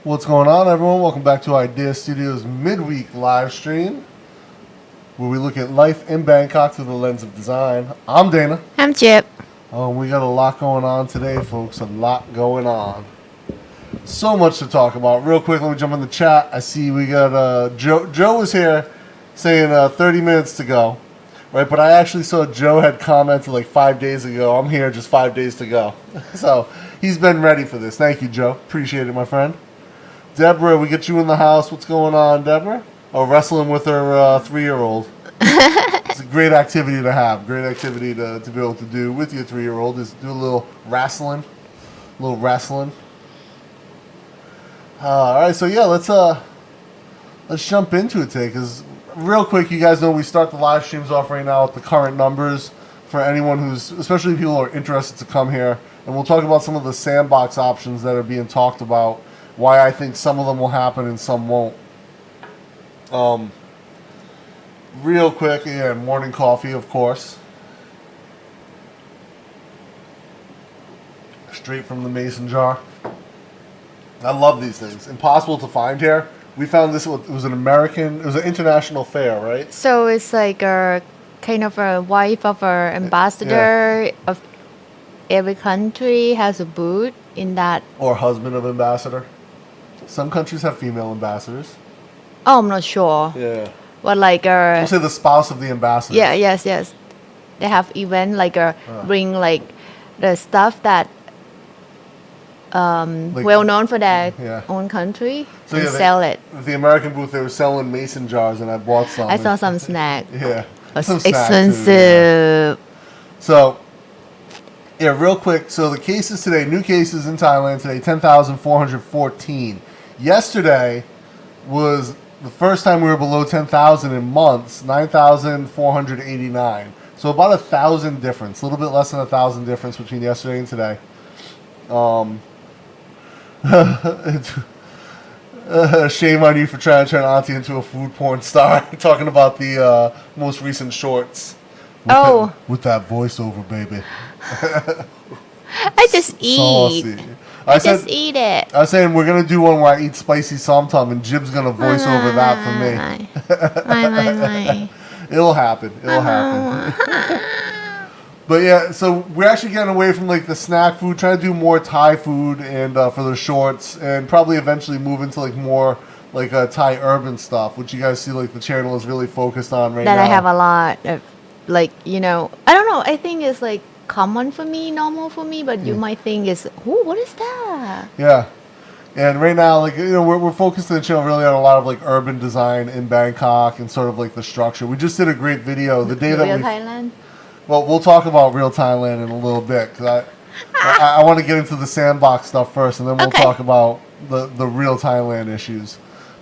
What's going on, everyone? Welcome back to Idea Studio's midweek live stream, where we look at life in Bangkok through the lens of design. I'm Dana. I'm Chip. Oh, we got a lot going on today, folks. A lot going on. So much to talk about. Real quick, let me jump in the chat. I see we got Joe. Joe was here saying 30 minutes to go, right? But I actually saw Joe had commented like 5 days ago. I'm here, just 5 days to go. So he's been ready for this. Thank you, Joe. Appreciate it, my friend. Deborah, we get you in the house. What's going on, Deborah? Oh, wrestling with her 3-year-old. It's a great activity to have. Great activity to be able to do with your 3-year-old is do a little wrestling. All right, so yeah, let's jump into it today. Because real quick, you guys know we start the live streams off right now with the current numbers for anyone who's, especially people who are interested to come here. And we'll talk about some of the sandbox options that are being talked about. Why I think some of them will happen and some won't. Real quick, yeah, morning coffee, of course. Straight from the mason jar. I love these things. Impossible to find here. We found this, it was an international fair, right? So it's like a kind of a wife of an ambassador of every country has a booth in that. Or husband of ambassador. Some countries have female ambassadors. Oh, I'm not sure. Yeah. But like We'll say the spouse of the ambassador. yeah, yes. They have event like bring like the stuff that Like- well known for their Yeah. own country So and yeah, sell it. The American booth, they were selling mason jars, and I bought some. I saw some snack. Yeah. It's Some snacks, expensive. too, yeah. So, yeah, real quick. So the cases today, new cases in Thailand today, 10,414. Yesterday was the first time we were below 10,000 in months, 9,489. So about 1,000 difference, a little bit less than 1,000 difference between yesterday and today. Shame on you for trying to turn Auntie into a food porn star. Talking about the most recent shorts. With that voiceover, baby. I just eat. Saucy. I just eat it. I was saying we're gonna do one where I eat spicy somtam, and Jib's gonna voice over that for me. My. It'll happen. But yeah, so we're actually getting away from like the snack food, trying to do more Thai food and for the shorts, and probably eventually move into like more like Thai urban stuff, which you guys see like the channel is really focused on right now. That I have a lot of, like, I don't know. I think it's like common for me, normal for me, but you might think is, what is that? Yeah. And right now, like, we're focused on the channel really on a lot of like urban design in Bangkok and sort of like the structure. We just did a great video the day that Real we. Thailand? Well, we'll talk about real Thailand in a little bit because I want to get into the sandbox stuff first, and then we'll talk about the real Thailand issues.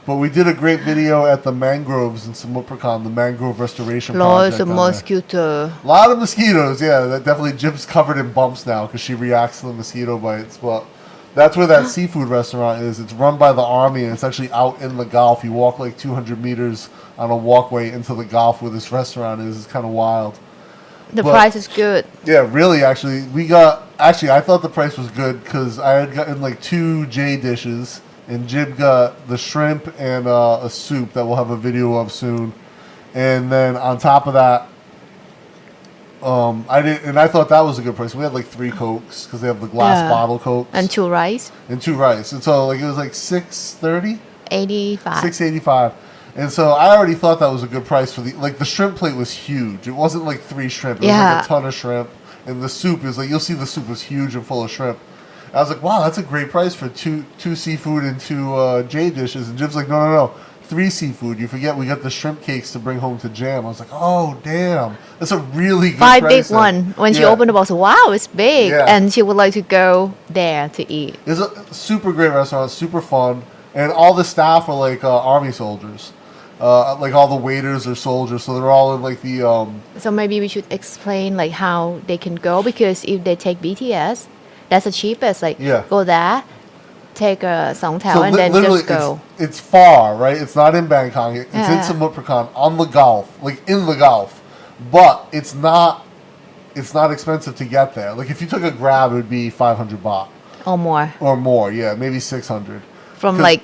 But we did a great video at the mangroves in Samut the mangrove restoration project. Lots of mosquito. A lot of mosquitoes, yeah. That definitely Jib's covered in bumps now because she reacts to the mosquito bites. But that's where that seafood restaurant is. It's run by the army, and it's actually out in the Gulf. You walk like 200 meters on a walkway into the Gulf where this restaurant is. It's kind of wild. The price is good. Yeah, really, actually. I thought the price was good because I had gotten like 2 J dishes, and Jib got the shrimp and a soup that we'll have a video of soon. And then on top of that, I thought that was a good price. We had like 3 Cokes because they have the glass bottle Cokes. And 2 rice. And 2 rice. And so like it was like $6.30? 85. $6.85. And so I already thought that was a good price for the shrimp plate was huge. It wasn't like 3 shrimp. It was like a ton of shrimp. And the soup is like, you'll see the soup was huge and full of shrimp. I was like, wow, that's a great price for two seafood and 2 J dishes. And Jim's like, no. 3 seafood. You forget we got the shrimp cakes to bring home to jam. I was like, oh, damn. That's a really good 5 price. big one. When she opened the box, wow, it's big. Yeah. And she would like to go there to eat. It's a super great restaurant, super fun. And all the staff are like army soldiers. Like all the waiters are soldiers, so they're all in like the. So maybe we should explain like how they can go, because if they take BTS, that's the cheapest. Like go there, take a Songtao, and then just go. It's far, right? It's not in Bangkok. It's in Samut on the Gulf, like in the Gulf, but it's not expensive to get there. Like if you took a Grab, it would be 500 baht or more. Or more, yeah, maybe 600. from like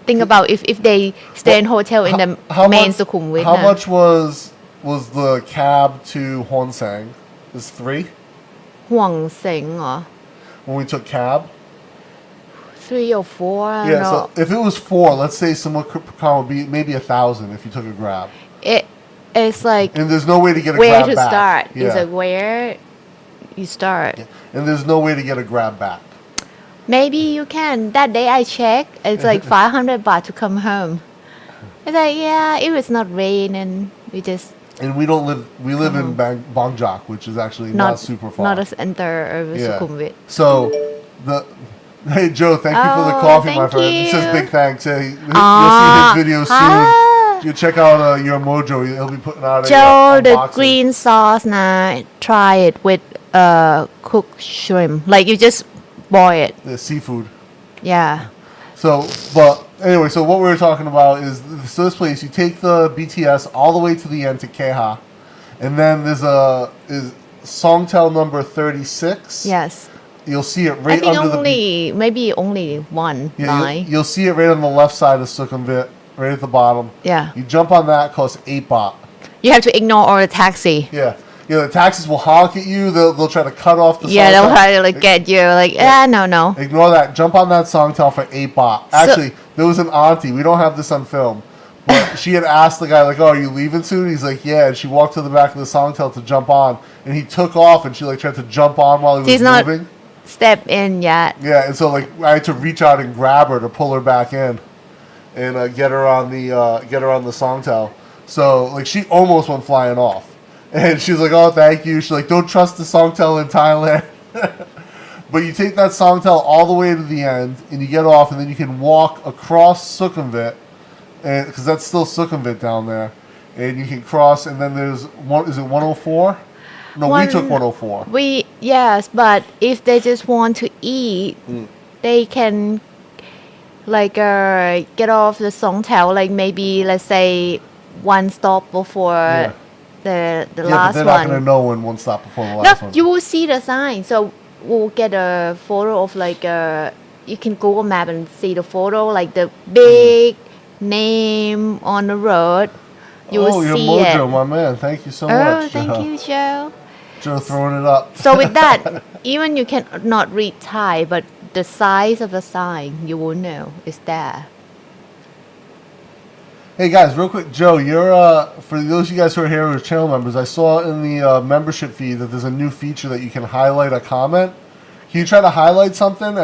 think about if they stay in hotel in the main Sukhumvit. How much was the cab to Honsang? Is 3? Huang Seng or When we took cab? 3 or 4. I don't Yeah, know. so if it was 4, let's say someone would be maybe 1,000 if you took a grab. It's like And there's no way to get a where grab to back. start. Yeah. It's like where you start. Yeah. And there's no way to get a grab back. Maybe you can. That day I checked, it's like 500 baht to come home. It's like, yeah, if it's not rain and we just And we live in Bangkok, which is actually not super far. Not a center of Sukhumvit. So hey Joe, thank you for the coffee, my friend. He says big thanks. You'll see his video soon. You check out your Mojo. He'll be putting out Joe, the green sauce, try it with cooked shrimp. Like you just boil it. The seafood. Yeah. So, but anyway, so what we were talking about is this place. You take the BTS all the way to the end to Keha, and then there's is Songtel number 36. Yes. You'll see it right under maybe only one line. You'll see it right on the left side of Sukhumvit, right at the bottom. Yeah. You jump on that, costs 8 baht. You have to ignore all the taxi. Yeah. The taxis will honk at you. They'll try to cut off the Songtel. Yeah, they'll try to like get you. Like, no. Ignore that. Jump on that Songtel for 8 baht. Actually, there was an auntie. We don't have this on film. But she had asked the guy, like, oh, are you leaving soon? He's like, yeah. And she walked to the back of the Songtel to jump on. And he took off and she like tried to jump on while he was moving. Step in yet. Yeah, and so like I had to reach out and grab her to pull her back in, and get her on the Songtel. So like she almost went flying off, and she's like, "Oh, thank you." She's like, "Don't trust the Songtel in Thailand." But you take that Songtel all the way to the end, and you get off, and then you can walk across Sukhumvit, and because that's still Sukhumvit down there, and you can cross, and then there's one. Is it 104? No, we took 104. Yes, but if they just want to eat, they can like get off the Songtel, like maybe let's say one stop before the last one. But they're not gonna know when one stop before the last one. You will see the sign, so we'll get a photo of like you can Google Map and see the photo, like the big name on the road. You will see your Mojo, it. my man. Thank you so much. Oh, thank you, Joe. Joe throwing it up. So with that, even you can not read Thai, but the size of the sign, you will know is there. Hey guys, real quick, Joe, you're for those of you guys who are here who are channel members, I saw in the membership feed that there's a new feature that you can highlight a comment. Can you try to highlight something?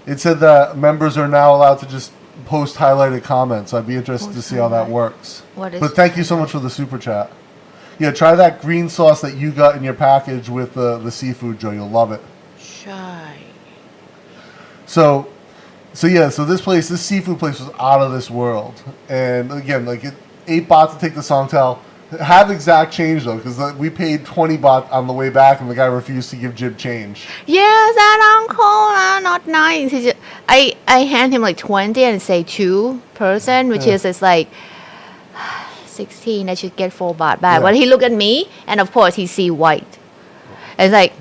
It said that members are now allowed to just post highlighted comments. So I'd be interested to see how that works. But thank you so much for the super chat. Yeah, try that green sauce that you got in your package with the seafood, Joe. You'll love it. Shy. So this seafood place was out of this world. And again, like 8 baht to take the Songtel. Have exact change though, because we paid 20 baht on the way back, and the guy refused to give Jib change. Yes, that uncle, not nice. I hand him like 20 and say 2 person, which is it's like 16. I should get 4 baht back. But he looked at me, and of course he see white. It's like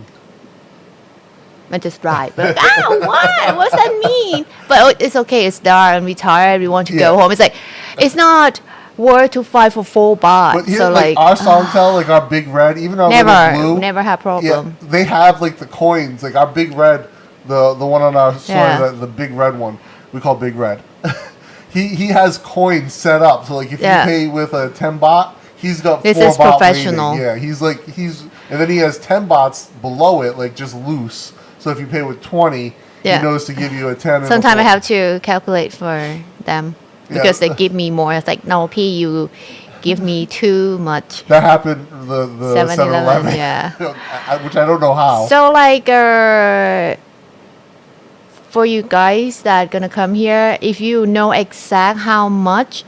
I just drive. But what? What's that mean? But it's okay. It's dark and we tired. We want to go home. It's like it's not worth to fight for 4 baht. But here, so like our Songtel, like our Big Red, even our little blue, never have problem. Yeah, they have like the coins, like our Big Red, the one on our story, the Big Red one, we call Big Red. he has coins set up, so like if you pay with a 10 baht, he's got 4 baht. This is professional. Waiting. Yeah, and then he has 10 bahts below it, like just loose. So if you pay with 20, he knows to give you a 10. Sometimes I have to calculate for them. Because they give me more. It's like, no, P, you give me too much. That happened the 7-Eleven. Which I don't know how. So like for you guys that gonna come here, if you know exact how much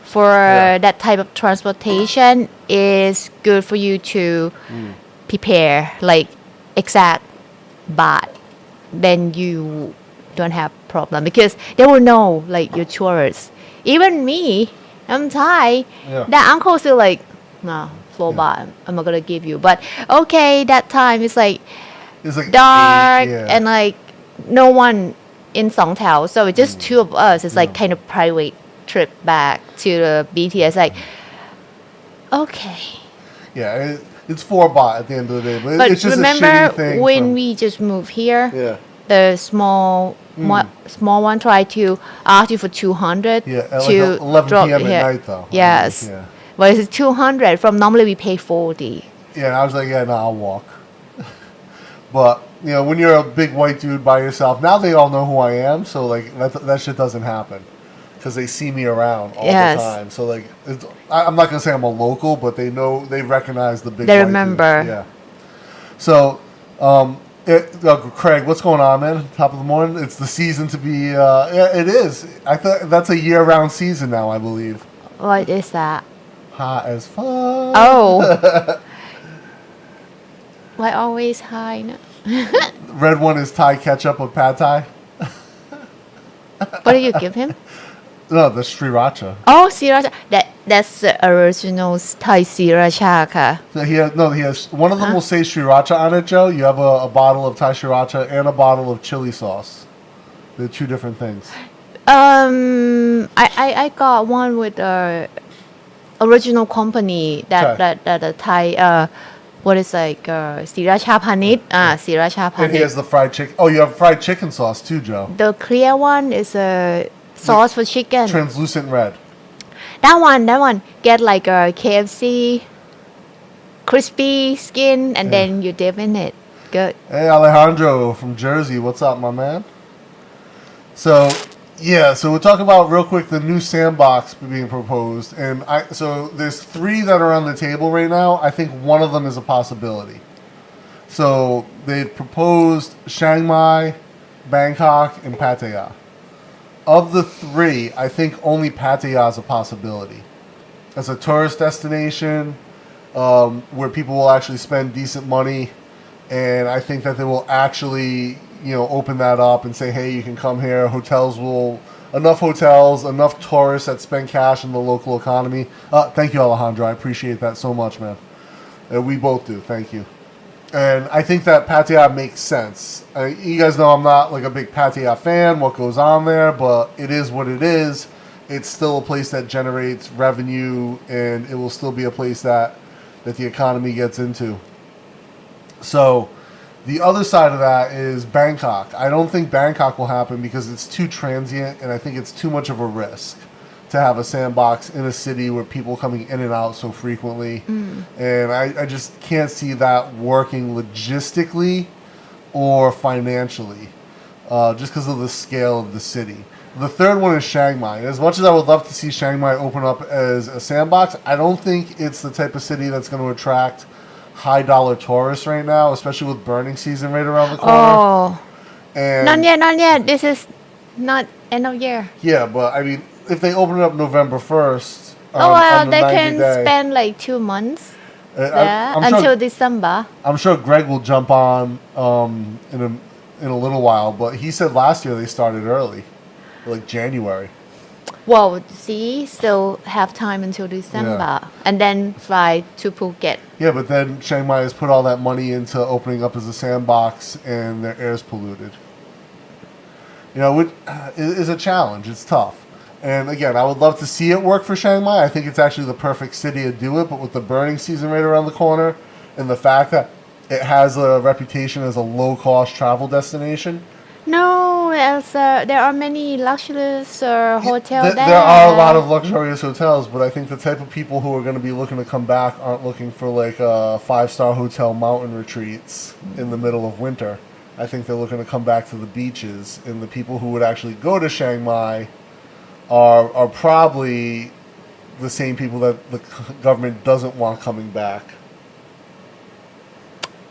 for that type of transportation is good for you to prepare, like exact baht, then you don't have problem because they will know like you're tourists. Even me, I'm Thai. That uncle still like, no, 4 baht. I'm not gonna give you. But okay, that time it's like dark and like no one in สองแถว so it's just two of us. It's like kind of private trip back to the BTS. Like, okay. Yeah, it's 4 baht at the end of the day, but it's just remember a shitty thing. when we just moved here, Yeah. the small one tried to ask you for 200 Yeah, at to like 11 drop p.m. here. at night though. Yes. Yeah. But it's 200 from normally we pay 40. Yeah, and I was like, yeah, no, I'll walk. But, you know, when you're a big white dude by yourself, now they all know who I am, so, like, that shit doesn't happen. Because they see me around all Yes. the time. So, like, I'm not going to say I'm a local, but they recognize the big They white remember. dude. Yeah. So, Craig, what's going on, man? Top of the morning? It's the season to be, yeah, it is. I thought that's a year-round season now, I believe. What is that? Hot as fuck. Oh. Why always high? No? Red one is Thai ketchup with pad Thai. What do you give him? No, the sriracha. Oh, sriracha. That's the original Thai sriracha ค่ะ So he has one of them will say sriracha on it, Joe. You have a bottle of Thai sriracha and a bottle of chili sauce. They're two different things. I got one with original company that the Thai what is like sriracha panit sriracha And he panit. has the fried chicken. Oh, you have fried chicken sauce too, Joe. The clear one is a sauce for chicken. Translucent red. That one get like a KFC crispy skin and then you dip in it. Good. Hey, Alejandro from Jersey. What's up, my man? So, yeah, so we'll talk about real quick the new sandbox being proposed. And so there's 3 that are on the table right now. I think one of them is a possibility. So they've proposed Chiang Mai, Bangkok, and Pattaya. Of the 3, I think only Pattaya is a possibility. As a tourist destination where people will actually spend decent money. And I think that they will actually, you know, open that up and say, hey, you can come here. Enough hotels, enough tourists that spend cash in the local economy. Thank you, Alejandro. I appreciate that so much, man. We both do. Thank you. And I think that Pattaya makes sense. You guys know I'm not like a big Pattaya fan, what goes on there, but it is what it is. It's still a place that generates revenue, and it will still be a place that the economy gets into. So the other side of that is Bangkok. I don't think Bangkok will happen because it's too transient, and I think it's too much of a risk to have a sandbox in a city where people coming in and out so frequently. And I just can't see that working logistically or financially, just because of the scale of the city. The third one is Chiang Mai. As much as I would love to see Chiang Mai open up as a sandbox, I don't think it's the type of city that's going to attract high dollar tourists right now, especially with burning season right around the corner. Oh. And Not yet. This is not end of year. yeah, but I mean, if they open it up November 1st, well, on the they 90 can day, spend like 2 months there I'm until sure, December. I'm sure Greg will jump on in a little while, but he said last year they started early, like January. Well, see, still have time until December, and then fly to Phuket. Yeah, but then Chiang Mai has put all that money into opening up as a sandbox, and their air's polluted. You know, it is a challenge. It's tough. And again, I would love to see it work for Chiang Mai. I think it's actually the perfect city to do it, but with the burning season right around the corner, and the fact that it has a reputation as a low-cost travel destination. No, there are many luxurious hotels there. There are a lot of luxurious hotels, but I think the type of people who are going to be looking to come back aren't looking for like 5-star hotel mountain retreats in the middle of winter. I think they're looking to come back to the beaches, and the people who would actually go to Chiang Mai are probably the same people that the government doesn't want coming back.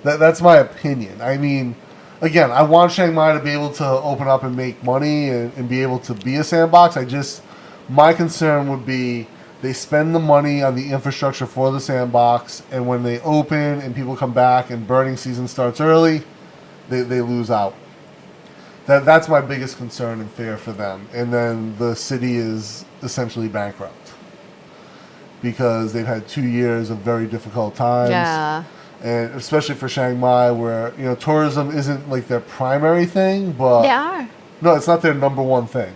That's my opinion. I mean, again, I want Chiang Mai to be able to open up and make money and be able to be a sandbox. My concern would be they spend the money on the infrastructure for the sandbox, and when they open and people come back and burning season starts early, they lose out. That's my biggest concern and fear for them. And then the city is essentially bankrupt because they've had 2 years of very difficult times. Yeah. And especially for Chiang Mai, where, you know, tourism isn't like their primary thing, but They are. No, it's not their number one thing.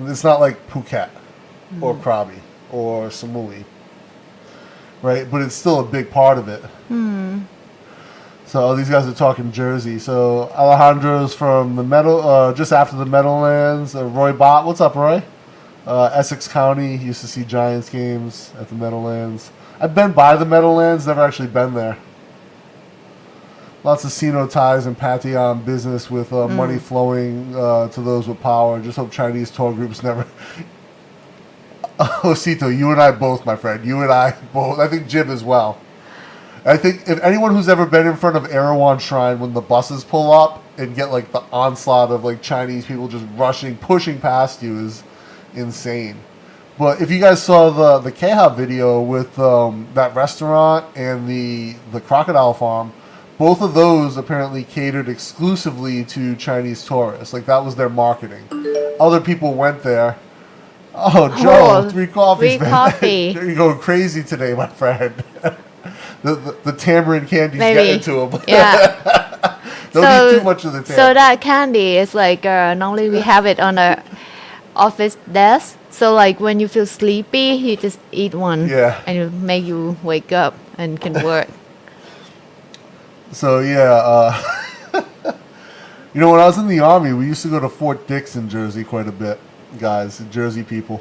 It's not like Phuket or Krabi or Samui, right? But it's still a big part of it. So these guys are talking Jersey. So Alejandro's from the just after the Meadowlands. Roy Bott, what's up, Roy? Essex County, used to see Giants games at the Meadowlands. I've been by the Meadowlands, never actually been there. Lots of Sino ties and Pattaya business with money flowing to those with power. Just hope Chinese tour groups never... Osito, you and I both, my friend. You and I both. I think Jim as well. I think if anyone who's ever been in front of Erewhon Shrine when the buses pull up and get like the onslaught of like Chinese people just rushing, pushing past you is insane. But if you guys saw the Keha video with that restaurant and the crocodile farm, both of those apparently catered exclusively to Chinese tourists. Like that was their marketing. Other people went there. Oh, Joe, 3 coffees. 3 coffee. You're going crazy today, my friend. the tamarind candy's Maybe. getting to him. Yeah. Don't eat too much of the tamarind. So that candy is like normally we have it on a office desk. So like when you feel sleepy, you just eat one. Yeah. And it make you wake up and can work. So yeah, you know, when I was in the Army, we used to go to Fort Dix in Jersey quite a bit, guys, Jersey people.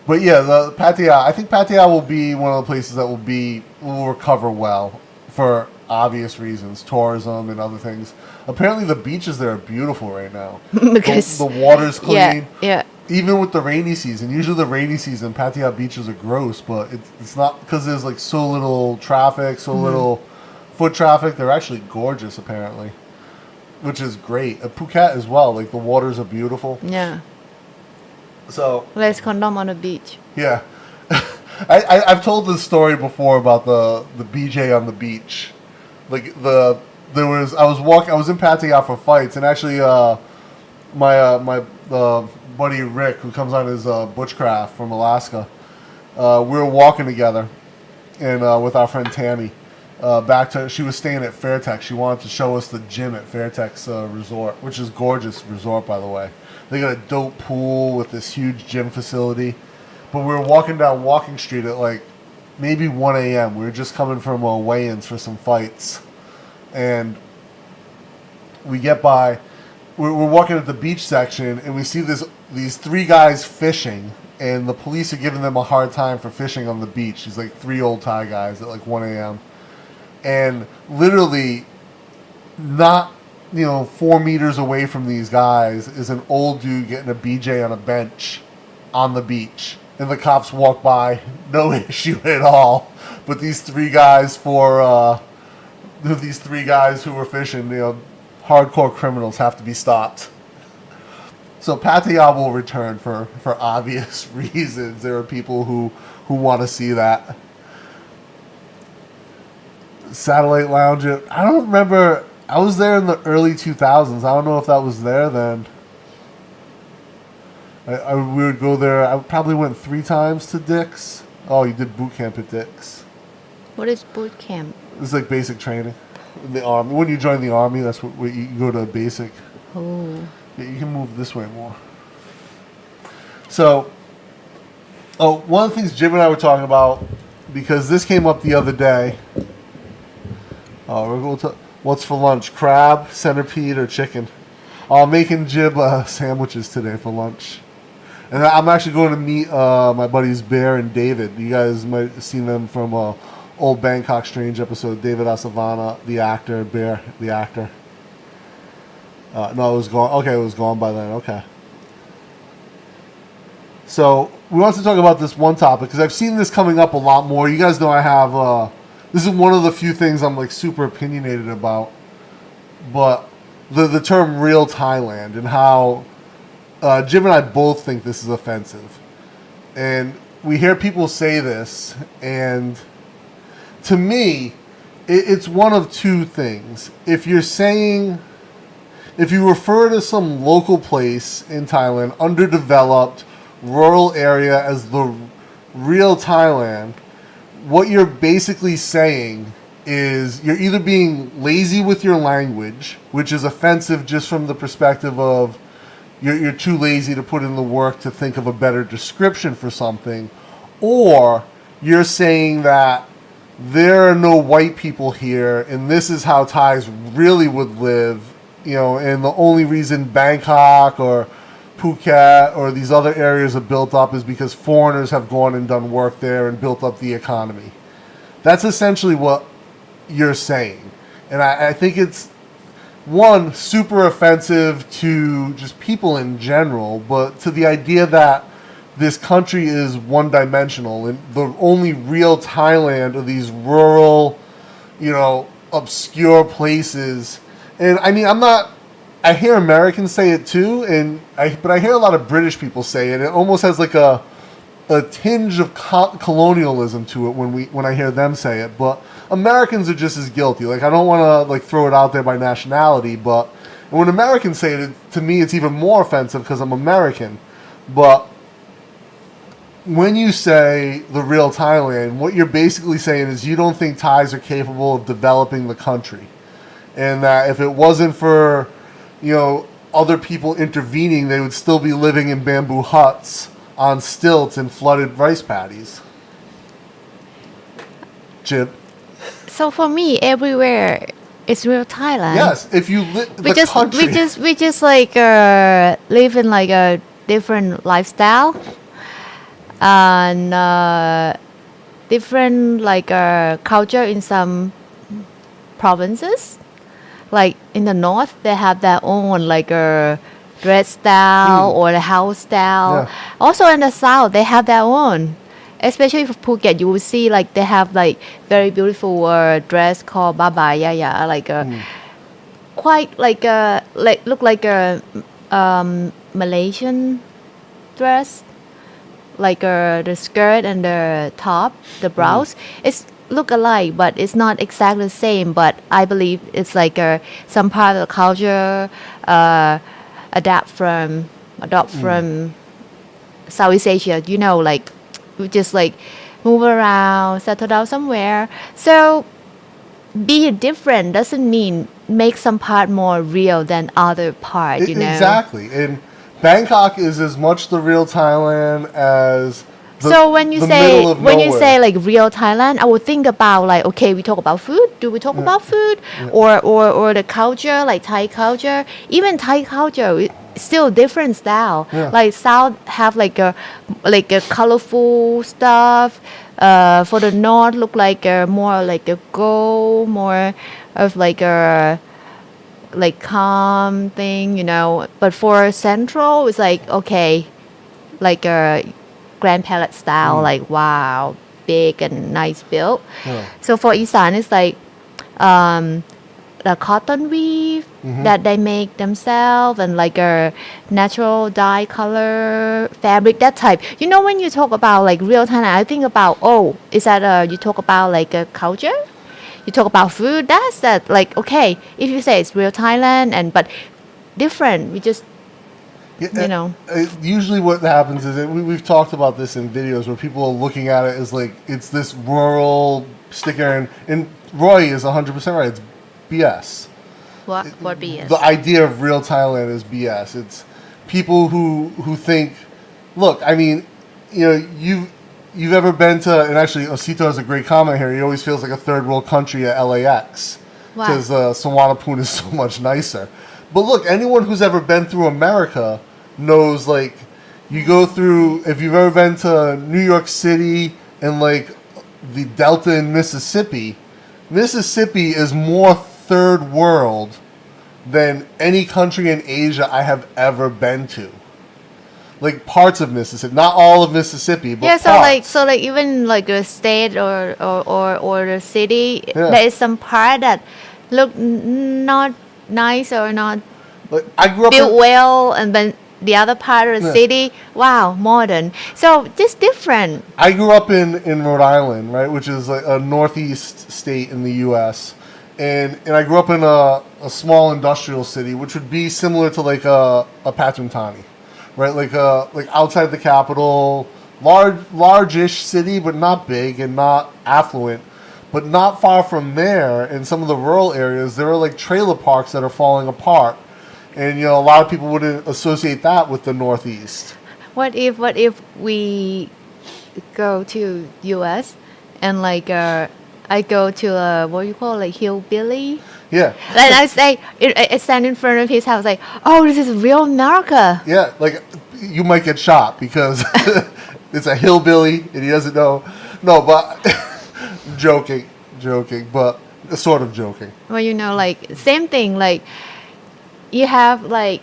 But yeah, the Pattaya, I think Pattaya will be one of the places that will recover well for obvious reasons, tourism and other things. Apparently the beaches there are beautiful right now. Because the water's clean. Yeah. Even with the rainy season, usually the rainy season, Pattaya beaches are gross, but it's not because there's like so little traffic, so little foot traffic. They're actually gorgeous, apparently, which is great. Phuket as well. Like the waters are beautiful. Yeah. So Less condom on the beach. yeah, I've told this story before about the BJ on the beach. Like I was in Pattaya for fights, and actually my buddy Rick, who comes on his bushcraft from Alaska, we were walking together, and with our friend Tammy. She was staying at Fairtex. She wanted to show us the gym at Fairtex Resort, which is gorgeous resort, by the way. They got a dope pool with this huge gym facility. But we were walking down Walking Street at like maybe 1 a.m. We were just coming from weigh-ins for some fights. And we get by, we're walking at the beach section, and we see these 3 guys fishing. And the police are giving them a hard time for fishing on the beach. These like 3 old Thai guys at like 1 a.m. And literally not, 4 meters away from these guys is an old dude getting a BJ on a bench on the beach. And the cops walk by, no issue at all. But these 3 guys who were fishing, hardcore criminals have to be stopped. So Pattaya will return for obvious reasons. There are people who want to see that. Satellite Lounge. I don't remember. I was there in the early 2000s. I don't know if that was there then. We would go there. I probably went 3 times to Dick's. Oh, you did boot camp at Dick's. What is boot camp? It's like basic training in the Army. When you join the Army, that's what you go to basic. Oh. Yeah, you can move this way more. So, one of the things Jim and I were talking about, because this came up the other day. We're going to what's for lunch? Crab, centipede, or chicken? I'm making Jib sandwiches today for lunch. And I'm actually going to meet my buddies Bear and David. You guys might have seen them from old Bangkok Strange episode. David Asavana, the actor, Bear, the actor. No, it was gone. Okay, it was gone by then. Okay. So we want to talk about this one topic because I've seen this coming up a lot more. You guys know I have... this is one of the few things I'm like super opinionated about, but the term "real Thailand" and how Jim and I both think this is offensive, and we hear people say this, and to me, it's one of 2 things. If you refer to some local place in Thailand, underdeveloped, rural area as the real Thailand, what you're basically saying is you're either being lazy with your language, which is offensive just from the perspective of you're too lazy to put in the work to think of a better description for something, or you're saying that there are no white people here and this is how Thais really would live, and the only reason Bangkok or Phuket or these other areas are built up is because foreigners have gone and done work there and built up the economy. That's essentially what you're saying. And I think it's, one, super offensive to just people in general, but to the idea that this country is one-dimensional and the only real Thailand are these rural, obscure places. And I mean, I hear Americans say it too, but I hear a lot of British people say it. It almost has like a tinge of colonialism to it when I hear them say it. But Americans are just as guilty. Like, I don't want to like throw it out there by nationality, but when Americans say it, to me it's even more offensive because I'm American. But when you say the real Thailand, what you're basically saying is you don't think Thais are capable of developing the country, and that if it wasn't for other people intervening, they would still be living in bamboo huts on stilts and flooded rice paddies. Chip. So for me, everywhere is real Thailand. Yes, if you country. We just like live in like a different lifestyle and different like culture in some provinces. Like in the north, they have their own like a dress style or the house style. Yeah. Also in the south, they have their own. Especially for Phuket, you will see like they have like very beautiful dress called Baba Yaya, like quite like look like a Malaysian dress, like the skirt and the top, the blouse. It's look alike, but it's not exactly the same. But I believe it's like some part of the culture adopt from Southeast Asia. Like we just like move around, settle down somewhere. So be different doesn't mean make some part more real than other part. Exactly, and Bangkok is as much the real Thailand as. So when you say like real Thailand, I would think about like, okay, we talk about food. Do we talk about food or the culture, like Thai culture? Even Thai culture is still different style. Yeah. Like South have like a colorful stuff. For the North look like more like a gold, more of like a calm thing, But for Central, it's like okay, like a Grand Palette style, like wow, big and nice built. Yeah. So for Isan, it's like the cotton weave that they make themselves and like a natural dye color fabric, that type. When you talk about like real Thailand, I think about is that you talk about like a culture? You talk about food. That's that. Like okay, if you say it's real Thailand but different, we just. Usually what happens is that we've talked about this in videos where people are looking at it as like it's this rural sticker, and Roy is 100% right. It's BS. What BS? The idea of real Thailand is BS. It's people who think, look, I mean, you've ever been to, and actually Osito has a great comment here. He always feels like a third world country at LAX because Suvarnabhumi is so much nicer. But look, anyone who's ever been through America knows, like, you go through, if you've ever been to New York City and, like, the Delta in Mississippi is more third world than any country in Asia I have ever been to. Like, parts of Mississippi. Not all of Mississippi, but parts. So like even, like, the state or the city, there is some part that look not nice or not like, I grew up built well, and then the other part of the city, wow, modern. So just different. I grew up in Rhode Island, right, which is like a northeast state in the U.S. And I grew up in a small industrial city, which would be similar to like a Patumtani, right? Like outside the capital, large-ish city, but not big and not affluent. But not far from there, in some of the rural areas, there are like trailer parks that are falling apart. And you know, a lot of people wouldn't associate that with the Northeast. What if we go to US and like I go to what you call like hillbilly, Yeah, and I say I stand in front of his house like, oh, this is real America. yeah. Like you might get shot because it's a hillbilly and he doesn't know. No, but joking, but sort of joking. Well, you know, like same thing. Like you have like,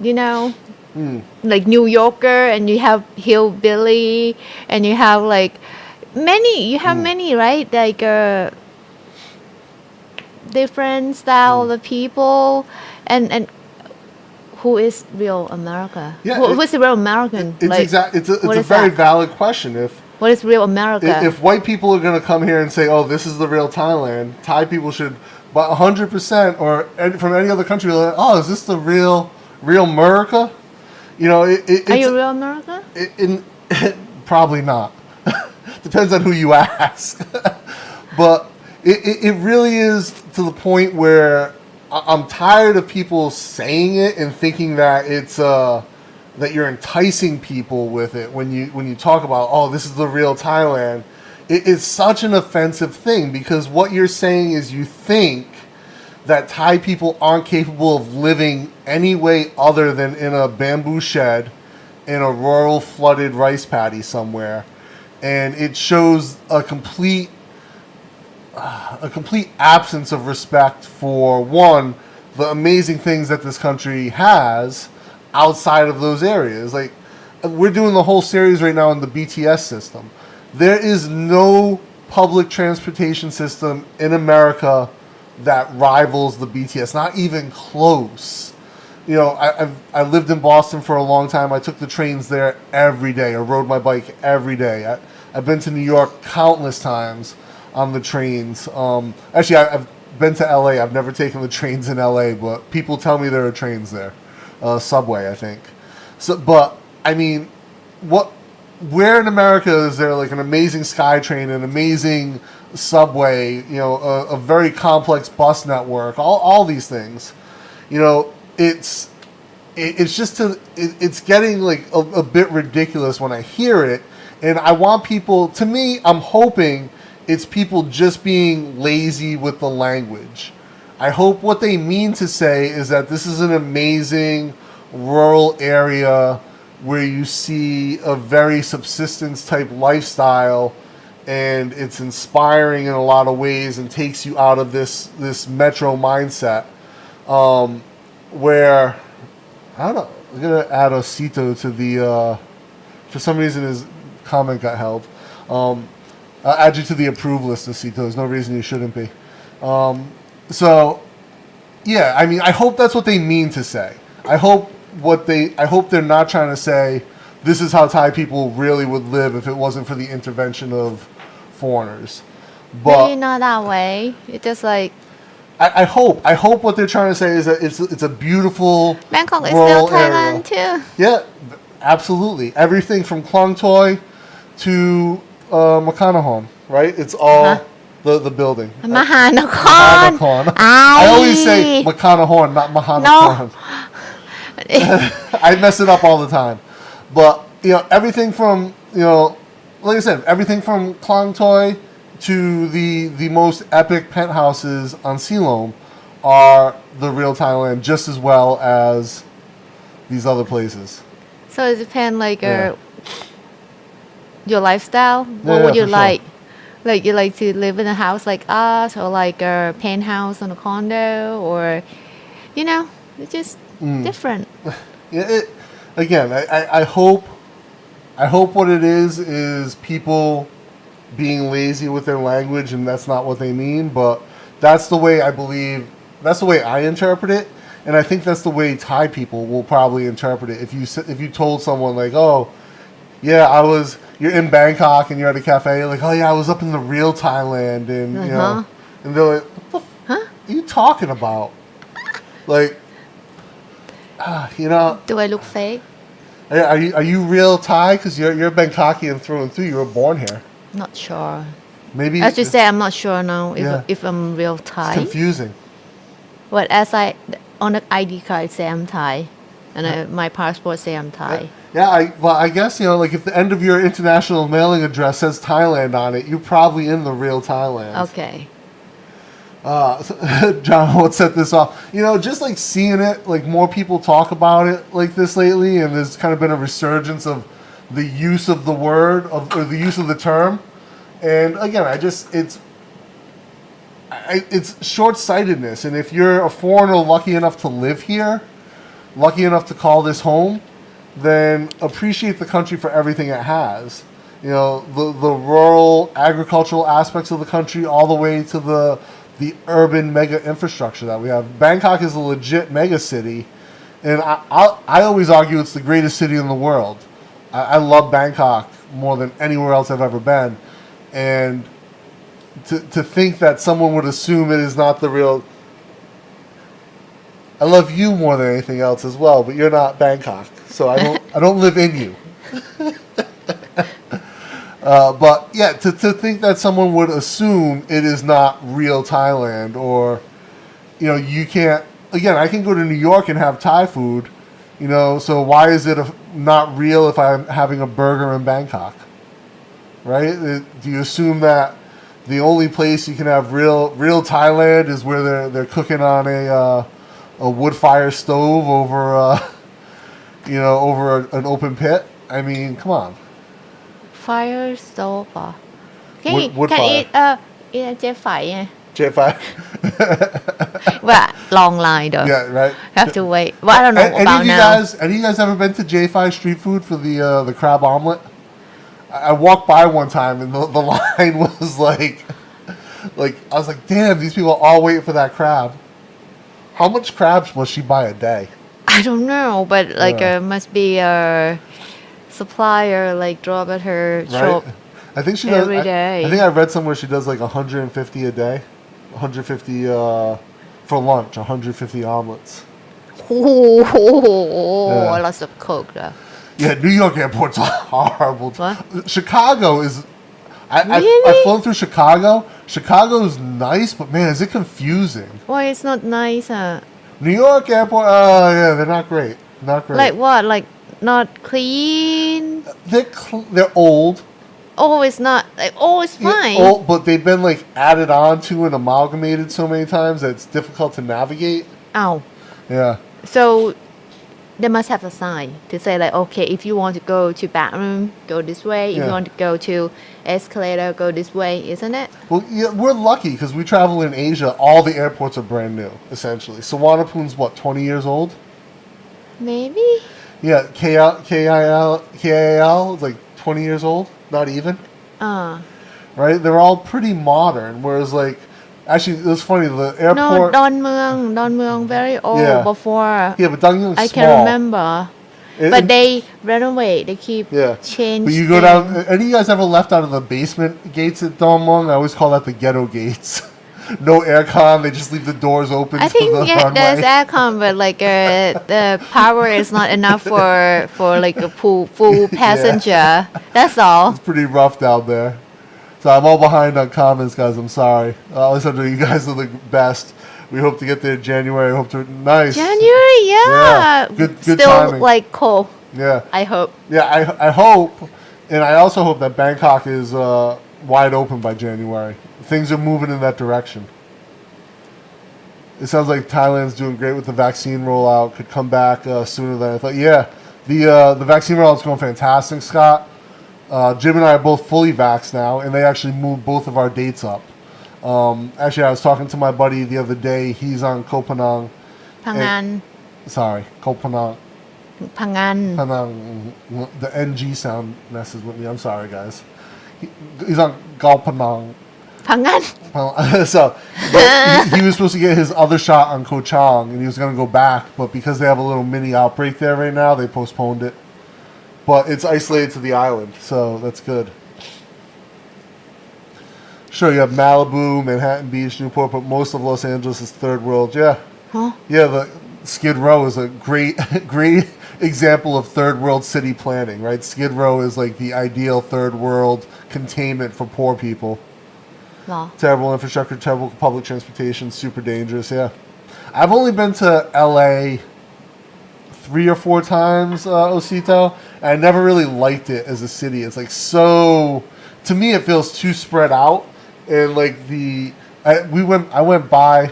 you know, like New Yorker, and you have hillbilly, and you have like many, right? Like different style of people, and who is real America? Yeah, Who is the real American? It's Like, it's what a is very that? valid question. What is real America? If white people are going to come here and say, "Oh, this is the real Thailand," Thai people should, but 100%, or from any other country, like, "Oh, is this the real America?" You know, Are you real America? probably not. Depends on who you ask. But it really is to the point where I'm tired of people saying it and thinking that it's that you're enticing people with it when you talk about, oh, this is the real Thailand. It is such an offensive thing, because what you're saying is you think that Thai people aren't capable of living any way other than in a bamboo shed in a rural flooded rice paddy somewhere, and it shows a complete absence of respect for, one, the amazing things that this country has outside of those areas. Like, we're doing the whole series right now in the BTS system. There is no public transportation system in America that rivals the BTS, not even close. You know, I lived in Boston for a long time. I took the trains there every day, or rode my bike every day. I've been to New York countless times on the trains. Actually, I've been to LA. I've never taken the trains in LA, but people tell me there are trains there. Subway, I think. So, but I mean, where in America is there like an amazing SkyTrain, an amazing subway, you know, a very complex bus network, all these things? You know, it's getting like a bit ridiculous when I hear it, and I want people. To me, I'm hoping it's people just being lazy with the language. I hope what they mean to say is that this is an amazing rural area where you see a very subsistence type lifestyle, and it's inspiring in a lot of ways and takes you out of this metro mindset, where, I don't know, I'm going to add Osito to the, for some reason his comment got held. I'll add you to the approved list, Osito. There's no reason you shouldn't be. So, yeah, I mean, I hope that's what they mean to say. I hope they're not trying to say this is how Thai people really would live if it wasn't for the intervention of foreigners. But Maybe not that way. It's just like I hope what they're trying to say is that it's a beautiful Bangkok is rural still Thailand area. too. Yeah, absolutely. Everything from Klong Toy to Makanahon, right? It's all the building. Mahanakon. Mahanakon. I always say Makanahon, not Mahanakon. I mess it up all the time. But, you know, everything from, you know, like I said, everything from Klong Toy to the most epic penthouses on Siloam are the real Thailand, just as well as these other places. So it depends, like Yeah. your lifestyle. What Yeah, would you for sure. like? Like you like to live in a house like us, or like a penthouse on a condo, or you know, it's just different. Yeah, again, I hope what it is people being lazy with their language, and that's not what they mean. But that's the way I believe. That's the way I interpret it, and I think that's the way Thai people will probably interpret it. If you told someone like, oh, yeah, you're in Bangkok and you're at a cafe, you're like, oh yeah, I was up in the real Thailand, and you know, and they're like, what the are you talking about? Like, you know, Do I look fake? are you real Thai? Because you're Bangkokian through and through. You were born here. Not sure. Maybe As you say, I'm not sure now Yeah. if I'm real it's Thai. confusing. But as I on the ID card say I'm Thai, and my passport say I'm Thai. Yeah, I guess, like if the end of your international mailing address says Thailand on it, you're probably in the real Thailand. Okay. John, what set this off? Just like seeing it, like more people talk about it like this lately, and there's kind of been a resurgence of the use of the word or the use of the term. And again, it's short-sightedness. And if you're a foreigner lucky enough to live here, lucky enough to call this home, then appreciate the country for everything it has. The rural agricultural aspects of the country, all the way to the urban mega infrastructure that we have. Bangkok is a legit mega city, and I always argue it's the greatest city in the world. I love Bangkok more than anywhere else I've ever been, and to think that someone would assume it is not the real. I love you more than anything else as well, but you're not Bangkok, so I don't live in you. But yeah, to think that someone would assume it is not real Thailand, or you can't. Again, I can go to New York and have Thai food, so why is it not real if I'm having a burger in Bangkok? Right? Do you assume that the only place you can have real Thailand is where they're cooking on a wood fire stove over over an open pit? I mean, come on. Fire stove. Wood can fire. eat a fire. J5. Well, long line though. Yeah, right. Have to wait. Well, I don't know about now. Any of you guys ever been to J5 street food for the crab omelet? I walked by one time and the line was like I was like, damn, these people are all waiting for that crab. How much crabs must she buy a day? I don't know, but must be a supplier drop at her shop. I think she does every day. I think I read somewhere she does 150 a day, 150 for lunch, 150 omelets. Oh, lots of coke though. Yeah, New York airport's horrible. What? Chicago is. I've flown through Chicago. Chicago's nice, but man, is it confusing. Why it's not nice? New York airport. Oh yeah, they're not great. Not great. Like what? Like not clean? They're old. Oh, it's not. It's fine. Yeah, old, but they've been added on to and amalgamated so many times that it's difficult to navigate. Oh. Yeah. So they must have a sign to say okay, if you want to go to bathroom, go this way. If you want to go to escalator, go this way, isn't it? Well, yeah, we're lucky because we travel in Asia. All the airports are brand new, essentially. Suvarnabhumu's what, 20 years old? Maybe. Yeah, KIL is 20 years old. Not even. Right? They're all pretty modern. Whereas actually, it was funny. The airport. No, Dongmueang, very old before. Yeah, but Dongmueang's small. I can remember. But they renovate. They keep changing. But you go down. Any of you guys ever left out of the basement gates at Dongmueang? I always call that the ghetto gates. No aircon. They just leave the doors open. I think runway. there's aircon, but the power is not enough for a full passenger. That's all. It's pretty rough down there. So I'm all behind on comments, guys. I'm sorry. Alessandro, you guys are the best. We hope to get there in January. Nice. January, yeah. Good Still timing. cold. Yeah. I hope. Yeah, I hope, and I also hope that Bangkok is wide open by January. Things are moving in that direction. It sounds like Thailand's doing great with the vaccine rollout. Could come back sooner than I thought. Yeah, the vaccine rollout's going fantastic, Scott. Jim and I are both fully vaxxed now, and they actually moved both of our dates up. Actually, I was talking to my buddy the other day. He's on Kopanang. Pangan. Kopanang. Pangan. Panang. The NG sound messes with me. I'm sorry, guys. He's on Kopanang. Pangan. So he was supposed to get his other shot on Koh Chang, and he was going to go back, but because they have a little mini outbreak there right now, they postponed it. But it's isolated to the island, so that's good. Sure, you have Malibu, Manhattan Beach, Newport, but most of Los Angeles is third world. Yeah. Huh? Yeah, the Skid Row is a great example of third world city planning, right? Skid Row is the ideal third world containment for poor people. No. Terrible infrastructure, terrible public transportation, super dangerous, yeah. I've only been to LA 3 or 4 times, Osito. And I never really liked it as a city. It's like so, to me, it feels too spread out. And like I went by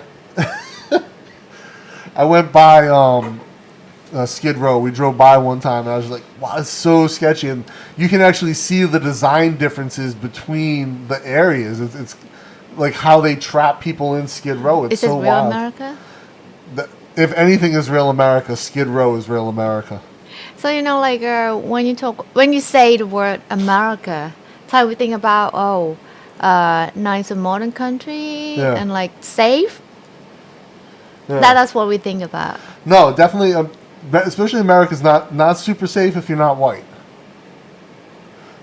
Skid Row. We drove by one time, and I was just like, wow, it's so sketchy. And you can actually see the design differences between the areas. It's like how they trap people in Skid Row. It's Is it so real wild. America? If anything is real America, Skid Row is real America. So like when you say the word America, Thai we think about nice and modern country Yeah. and like safe. Yeah. That's what we think about. No, definitely, especially America's not super safe if you're not white.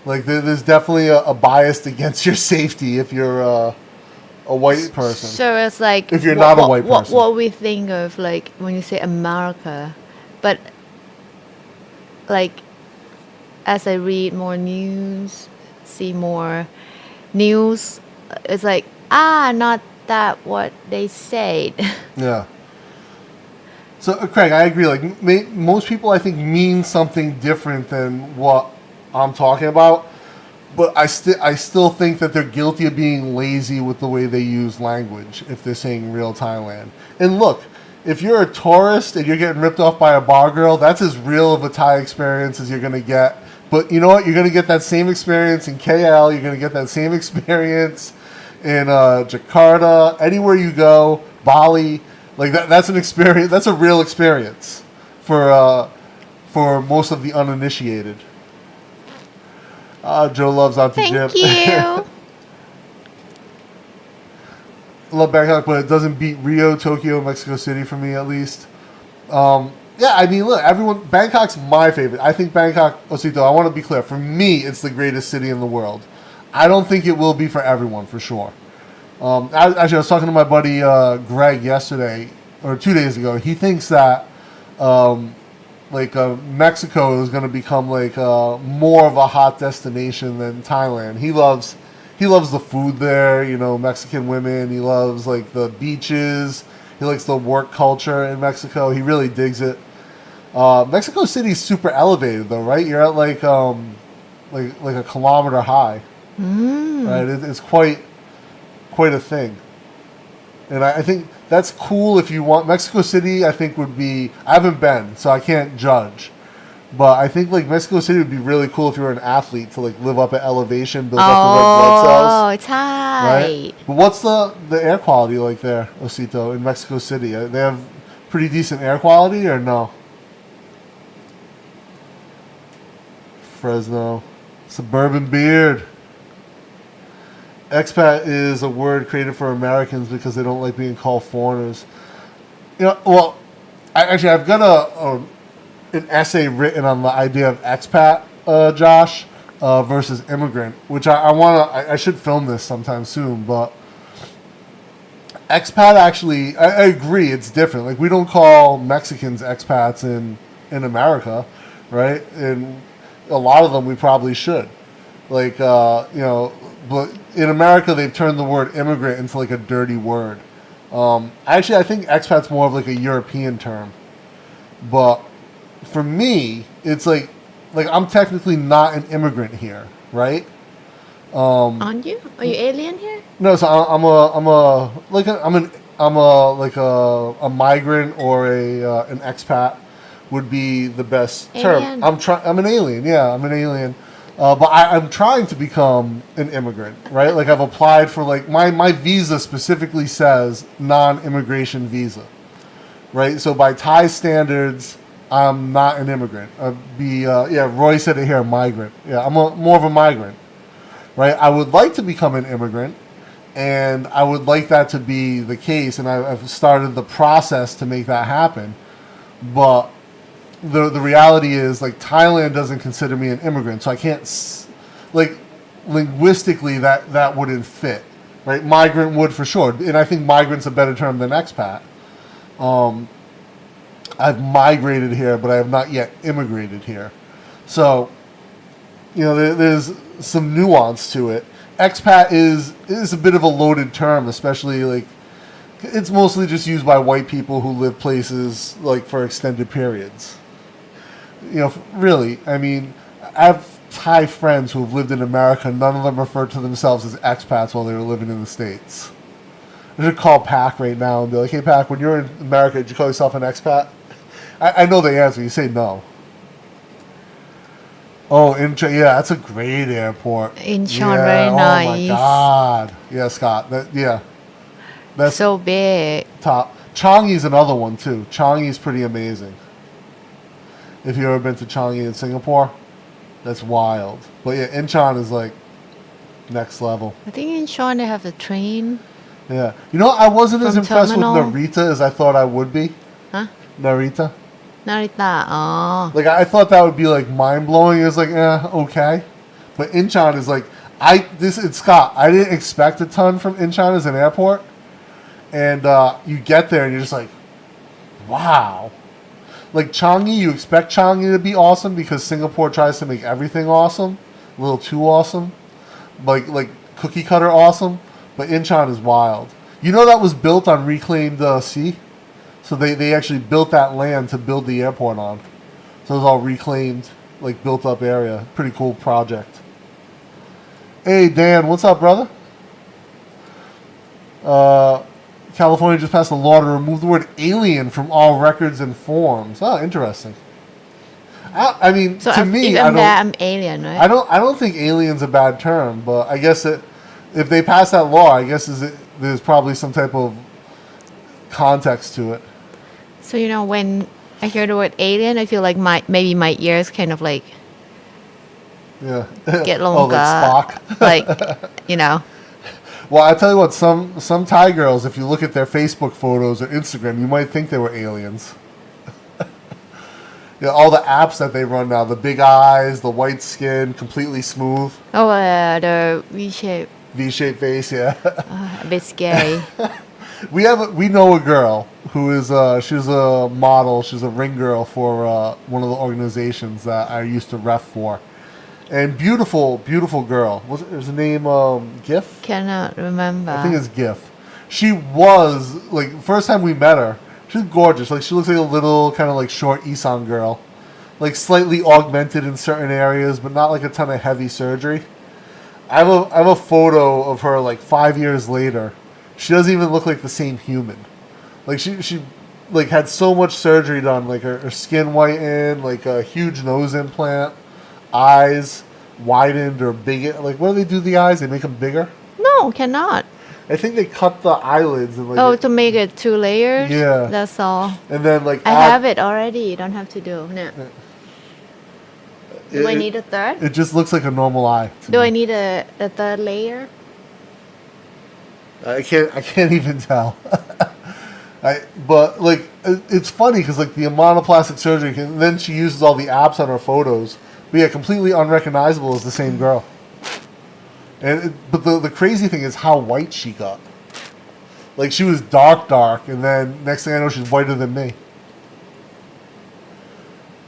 Like there's definitely a bias against your safety if you're a white person. So it's like If you're not a white person. what we think of like when you say America, but like as I read more news, see more news, it's like not that what they said. Yeah. So, Craig, I agree. Like most people, I think, mean something different than what I'm talking about. But I still think that they're guilty of being lazy with the way they use language if they're saying real Thailand. And look, if you're a tourist and you're getting ripped off by a bar girl, that's as real of a Thai experience as you're going to get. But you know what? You're going to get that same experience in KL. You're going to get that same experience in Jakarta, anywhere you go, Bali. Like that's an experience. That's a real experience for most of the uninitiated. Joe loves Thank you. Love Bangkok, but it doesn't beat Rio, Tokyo, Mexico City for me at least. Yeah, I mean, look, Bangkok's my favorite. I think Bangkok, Osito, I want to be clear. For me, it's the greatest city in the world. I don't think it will be for everyone, for sure. Actually, I was talking to my buddy Greg yesterday, or 2 days ago. He thinks that Mexico is going to become more of a hot destination than Thailand. He loves the food there, Mexican women. He loves the beaches. He likes the work culture in Mexico. He really digs it. Mexico City's super elevated though, right? You're at like a kilometer high. Right? It's quite a thing. And I think that's cool if you want. Mexico City, I think, would be... I haven't been, so I can't judge. But I think Mexico City would be really cool if you were an athlete to live up at elevation, build up the red blood cells. Oh, it's high. Right? But what's the air quality like there, Osito, in Mexico City? They have pretty decent air quality or no? Fresno. Suburban beard. Expat is a word created for Americans because they don't like being called foreigners. Well, I've got an essay written on the idea of expat, Josh, versus immigrant, which I should film this sometime soon, but expat actually, I agree, it's different. We don't call Mexicans expats in America, right? And a lot of them we probably should. But in America, they've turned the word immigrant into a dirty word. Actually, I think expat's more of a European term. But for me, it's I'm technically not an immigrant here, right? Aren't you? Are you alien here? No, so I'm a migrant or an expat would be the best term. Alien. I'm an alien. Yeah, I'm an alien. But I'm trying to become an immigrant, right? I've applied for my visa specifically says non-immigration visa, right? So by Thai standards, I'm not an immigrant. Roy said it here, migrant. Yeah, I'm more of a migrant, right? I would like to become an immigrant, and I would like that to be the case, and I've started the process to make that happen, but the reality is Thailand doesn't consider me an immigrant, so I can't linguistically that wouldn't fit, right? Migrant would for sure, and I think migrant's a better term than expat. I've migrated here, but I have not yet immigrated here, so there's some nuance to it. Expat is a bit of a loaded term, especially It's mostly just used by white people who live places like for extended periods. You know, really. I mean, I have Thai friends who have lived in America. None of them refer to themselves as expats while they were living in the States. I should call Pac right now and be like, "Hey, Pac, when you're in America, did you call yourself an expat?" I know the answer. You say no. Oh, yeah, that's a great airport. Incheon, Yeah, very oh nice. my God. Yeah, Scott. That's So big. top. Changi's another one too. Changi's pretty amazing. If you've ever been to Changi in Singapore, that's wild. But yeah, Incheon is like next level. I think in Incheon they have the train. Yeah. You know, I wasn't as From impressed terminal? with Narita as I thought I would be. Huh? Narita. Narita. Oh. Like, I thought that would be like mind blowing. It was like, okay. But Incheon is like, it's Scott. I didn't expect a ton from Incheon as an airport. And you get there and you're just like, wow. Like Changi, you expect Changi to be awesome because Singapore tries to make everything awesome. A little too awesome. Like cookie cutter awesome. But Incheon is wild. You know that was built on reclaimed sea? So they actually built that land to build the airport on. So it was all reclaimed, like built up area. Pretty cool project. Hey Dan, what's up, brother? California just passed a law to remove the word alien from all records and forms. Oh, interesting. I mean, So to me, if I'm there, I'm alien, right? I don't think alien's a bad term, but I guess if they pass that law, I guess there's probably some type of context to it. So when I hear the word alien, I feel like maybe my ears kind of like Yeah. get Oh, longer. like Spock. Like. Well, I tell you what, some Thai girls, if you look at their Facebook photos or Instagram, you might think they were aliens. Yeah, all the apps that they run now, the big eyes, the white skin, completely smooth, Oh, the V-shape. V-shaped face, yeah. A bit scary. We know a girl who is she's a model, she's a ring girl for one of the organizations that I used to ref for. And beautiful, beautiful girl. Was her name Gif? Cannot remember. I think it's Gif. She was like first time we met her. She's gorgeous. Like she looks like a little kind of like short Isan girl, like slightly augmented in certain areas, but not like a ton of heavy surgery. I have a photo of her like 5 years later. She doesn't even look like the same human. Like she like had so much surgery done. Like her skin whitened, like a huge nose implant. Eyes widened or bigger. Like, what do they do to the eyes? They make them bigger? No, cannot. I think they cut the eyelids and like. Oh, to make it 2 layers? Yeah. That's all. And then like. I have it already. You don't have to do. No. Do I need a third? It just looks like a normal eye. Do I need a third layer? I can't even tell. But like it's funny because like the amount of plastic surgery, and then she uses all the apps on her photos. But yeah, completely unrecognizable as the same girl. But the crazy thing is how white she got. Like she was dark, and then next thing I know, she's whiter than me.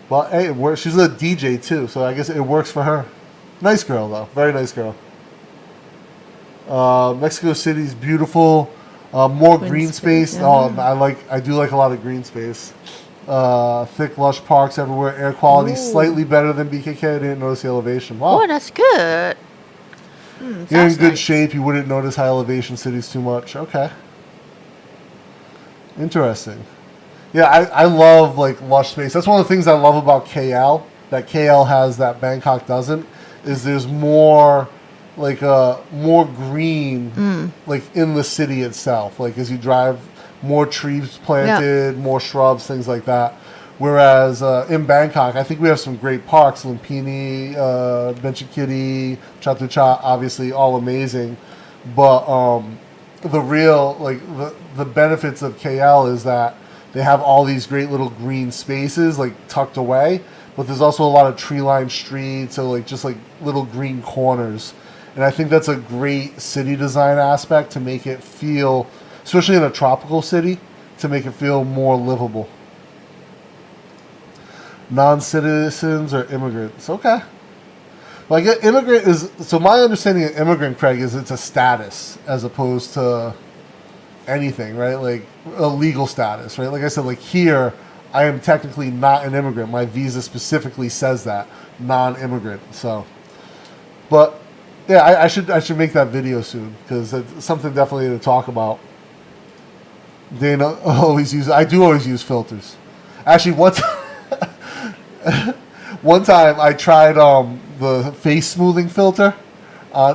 Well, hey, she's a DJ too, so I guess it works for her. Nice girl though, very nice girl. Mexico City's beautiful. More green space. Yeah. Oh, I do like a lot of green space. Thick, lush parks everywhere. Air quality slightly better than BKK. I didn't notice the elevation. Wow. Oh, that's good. You're in good shape. You wouldn't notice high elevation cities too much. Okay. Interesting. Yeah, I love like lush space. That's one of the things I love about KL. That KL has that Bangkok doesn't. Is there's more like more green like in the city itself. Like as you drive, more trees planted, more shrubs, things like that. Whereas in Bangkok, I think we have some great parks: Lumpini, Benchikiti, Chatuchak, obviously all amazing. But the real like the benefits of KL is that they have all these great little green spaces like tucked away, but there's also a lot of tree-lined streets, so like just like little green corners. And I think that's a great city design aspect to make it feel, especially in a tropical city, to make it feel more livable. Non-citizens or immigrants. Okay. Like immigrant is, so my understanding of immigrant, Craig, is it's a status as opposed to anything, right? Like a legal status, right? Like I said, like here, I am technically not an immigrant. My visa specifically says that, non-immigrant. So, but yeah, I should make that video soon because it's something definitely to talk about. Dana I do always use filters. Actually, one time I tried the face smoothing filter.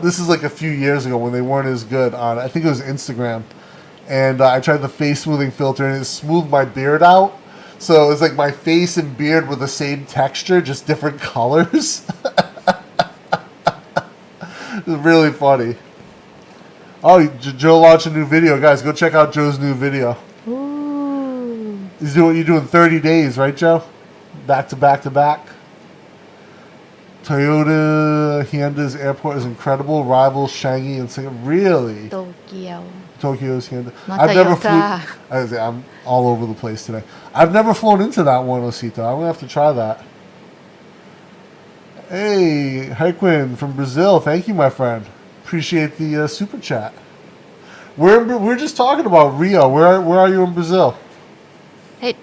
This is like a few years ago when they weren't as good on, I think it was Instagram. And I tried the face smoothing filter and it smoothed my beard out. So it's like my face and beard were the same texture, just different colors. It was really funny. Oh, Joe launched a new video. Guys, go check out Joe's new video. Ooh. You're doing 30 days, right, Joe? Back to back to back. Toyota Hyundai's airport is incredible. Rivals Shanghai and Singapore. Really? Tokyo's Hyundai. Not I've never Toyota. flew. I'm all over the place today. I've never flown into that one, Osito. I'm gonna have to try that. Hey, Hequin from Brazil. Thank you, my friend. Appreciate the super chat. We're just talking about Rio. Where are you in Brazil? Hey,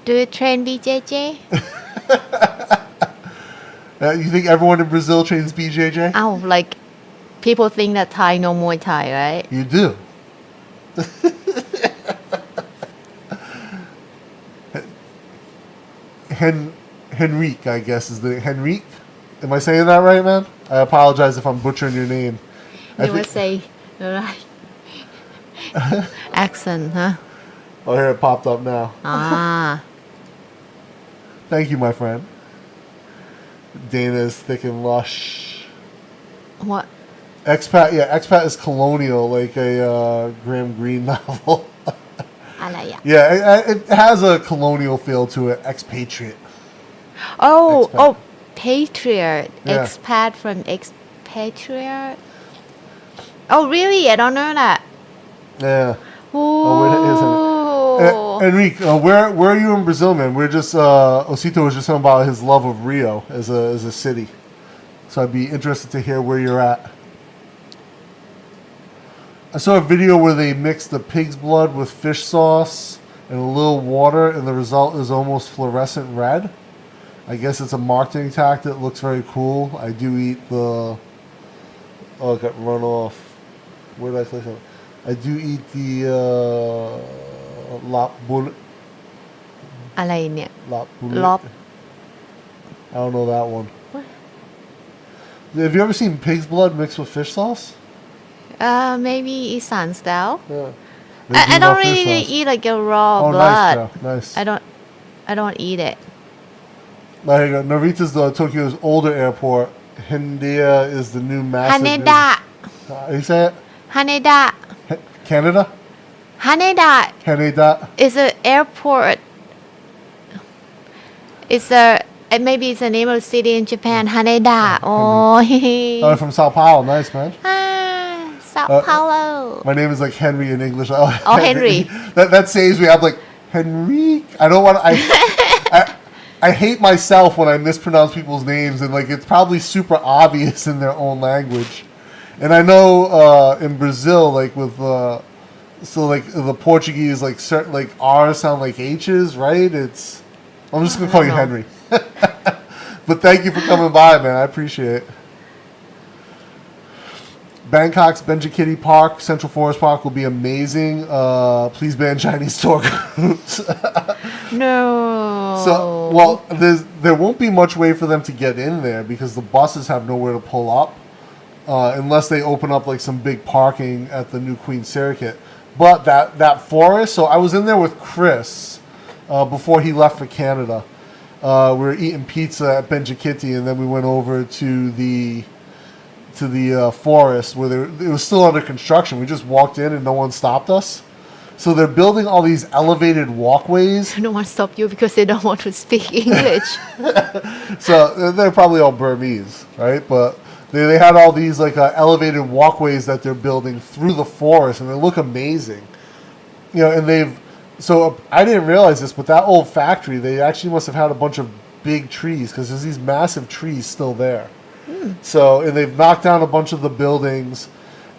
do you train BJJ? You think everyone in Brazil trains BJJ? Oh, like people think that Thai know Muay Thai, right? You do. Henrique, I guess, is the Henrique. Am I saying that right, man? I apologize if I'm butchering your name. You would say right. Accent, huh? Oh, here it popped up now. Ah. Thank you, my friend. Dana is thick and lush. What? Expat, yeah, Expat is colonial, like a Graham Greene novel. Yeah, it has a colonial feel to it. Expatriate. Oh, patriot. Yeah. Expat from expatriate. Oh, really? I don't know that. Yeah. Oh, Enrique, where are you in Brazil, man? We're just Osito was just talking about his love of Rio as a city, so I'd be interested to hear where you're at. I saw a video where they mixed the pig's blood with fish sauce and a little water, and the result is almost fluorescent red. I guess it's a marketing tactic. It looks very cool. I do eat the. Oh, it got run off. Where did I click on? I do eat the lap bullet. อะไรเนี่ย Lap bullet. Lop. I don't know that one. What? Have you ever seen pig's blood mixed with fish sauce? Maybe Isan style. Yeah. I don't really eat like a raw blood. Nice, Joe. Nice. I don't eat it. There you go. Narita's Tokyo's older airport. Haneda is the new massive. Haneda. You say it? Haneda. Canada? Haneda Haneda. is an airport. Maybe it's the name of the city in Japan. Haneda. Oh, From Sao Paulo. Nice, man. Sao Paulo. My name is like Henry in English. Oh, Henry. that saves me. I'm like, Henrique. I don't want to. I hate myself when I mispronounce people's names, and like it's probably super obvious in their own language. And I know in Brazil, like with so like the Portuguese, like certain like R's sound like H's, right? I'm just gonna call you Henry. But thank you for coming by, man. I appreciate it. Bangkok's Benjikiti Park, Central Forest Park will be amazing. Please ban Chinese tour groups. No. So, well, there won't be much way for them to get in there because the buses have nowhere to pull up unless they open up like some big parking at the new Queen Circuit. But that forest, so I was in there with Chris before he left for Canada. We were eating pizza at Benjikiti, and then we went over to the forest where it was still under construction. We just walked in and no one stopped us. So they're building all these elevated walkways. No one stop you because they don't want to speak English. So they're probably all Burmese, right? But they had all these like elevated walkways that they're building through the forest, and they look amazing. You know, and so I didn't realize this, but that old factory, they actually must have had a bunch of big trees because there's these massive trees still there. So, and they've knocked down a bunch of the buildings,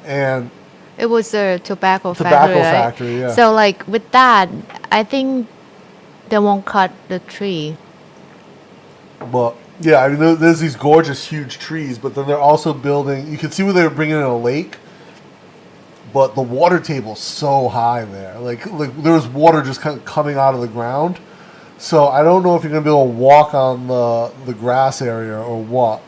and It was a tobacco Tobacco factory, right? factory, yeah. So like with that, I think they won't cut the tree. But yeah, I mean, there's these gorgeous, huge trees, but then they're also building. You can see where they were bringing in a lake, but the water table's so high there. Like there was water just kind of coming out of the ground. So I don't know if you're gonna be able to walk on the grass area or what.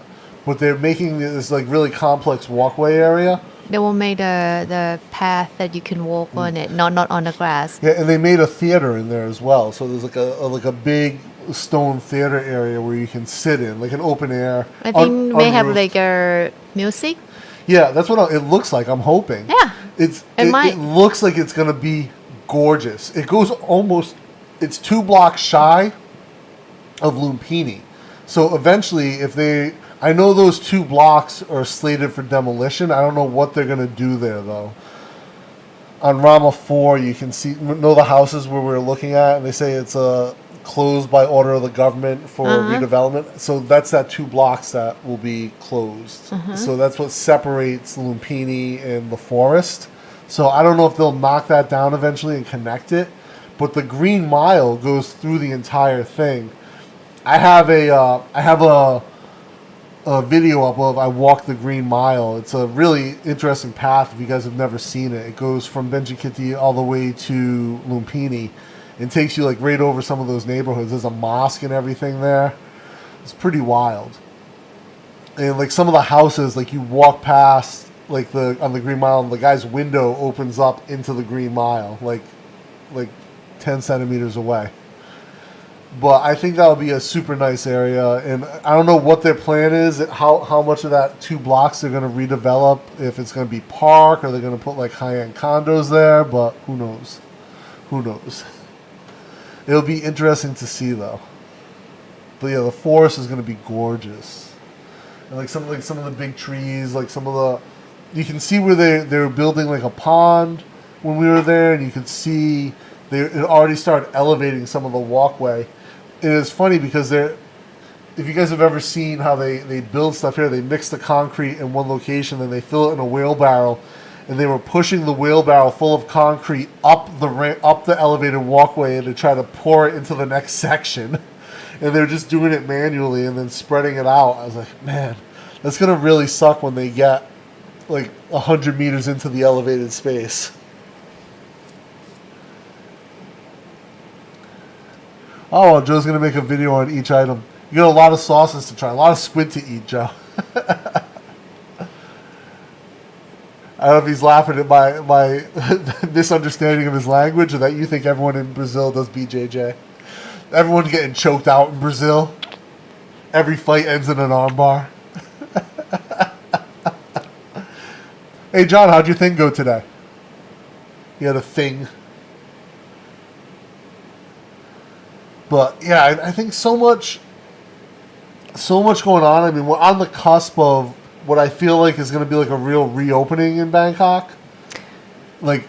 But they're making this like really complex walkway area. They will make the path that you can walk on it, not on the grass. Yeah, and they made a theater in there as well. So there's like a big stone theater area where you can sit in, like an open air. I think may have unroofed. like a music. Yeah, that's what it looks like. I'm hoping. Yeah. It looks like it's gonna be gorgeous. It goes almost. It's 2 blocks shy of Lumpini. So eventually, I know those 2 blocks are slated for demolition. I don't know what they're gonna do there though. On Rama 4, you can know the houses where we're looking at, and they say it's closed by order of the government for redevelopment. So that's that 2 blocks that will be closed. So that's what separates Lumpini and the forest. So I don't know if they'll knock that down eventually and connect it. But the Green Mile goes through the entire thing. I have a video up of I walked the Green Mile. It's a really interesting path if you guys have never seen it. It goes from Benjikiti all the way to Lumpini and takes you like right over some of those neighborhoods. There's a mosque and everything there. It's pretty wild. And like some of the houses, like you walk past like on the Green Mile and the guy's window opens up into the Green Mile, like 10 centimeters away. But I think that'll be a super nice area, and I don't know what their plan is, how much of that 2 blocks they're going to redevelop, if it's going to be park or they're going to put like high-end condos there, but who knows? Who knows? It'll be interesting to see though. But yeah, the forest is going to be gorgeous. And like some of the big trees, like some of the, you can see where they were building like a pond when we were there, and you could see it already started elevating some of the walkway. And it's funny because if you guys have ever seen how they build stuff here, they mix the concrete in one location, then they fill it in a wheelbarrow, and they were pushing the wheelbarrow full of concrete up the elevated walkway to try to pour it into the next section. And they're just doing it manually and then spreading it out. I was like, man, that's gonna really suck when they get like 100 meters into the elevated space. Oh, well, Joe's going to make a video on each item. You got a lot of sauces to try, a lot of squid to eat, Joe. I don't know if he's laughing at my misunderstanding of his language, or that you think everyone in Brazil does BJJ. Everyone's getting choked out in Brazil. Every fight ends in an armbar. Hey, John, how'd your thing go today? You had a thing. But yeah, I think so much going on. I mean, we're on the cusp of what I feel like is going to be like a real reopening in Bangkok. Like,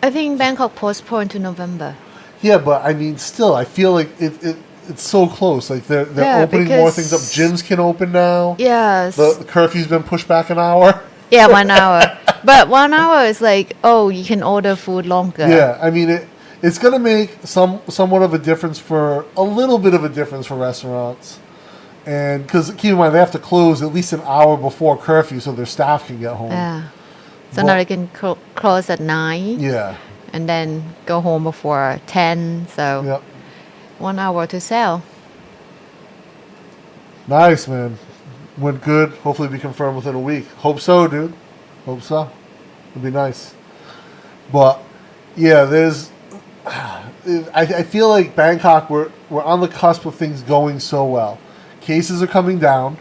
I think Bangkok postponed to November. Yeah, but I mean, still, I feel like it's so close. Like they're opening more things up. Gyms can open now. Yes. The curfew's been pushed back an hour. Yeah, 1 hour. But 1 hour is like, you can order food longer. Yeah, I mean it's going to make somewhat of a difference a little bit of a difference for restaurants. And because keep in mind, they have to close at least an hour before curfew so their staff can get home. Yeah. So now they can close at 9. Yeah. And then go home before 10. So Yep. 1 hour to sell. Nice, man. Went good. Hopefully be confirmed within a week. Hope so, dude. Hope so. It'd be nice. But yeah, I feel like Bangkok, we're on the cusp of things going so well. Cases are coming down,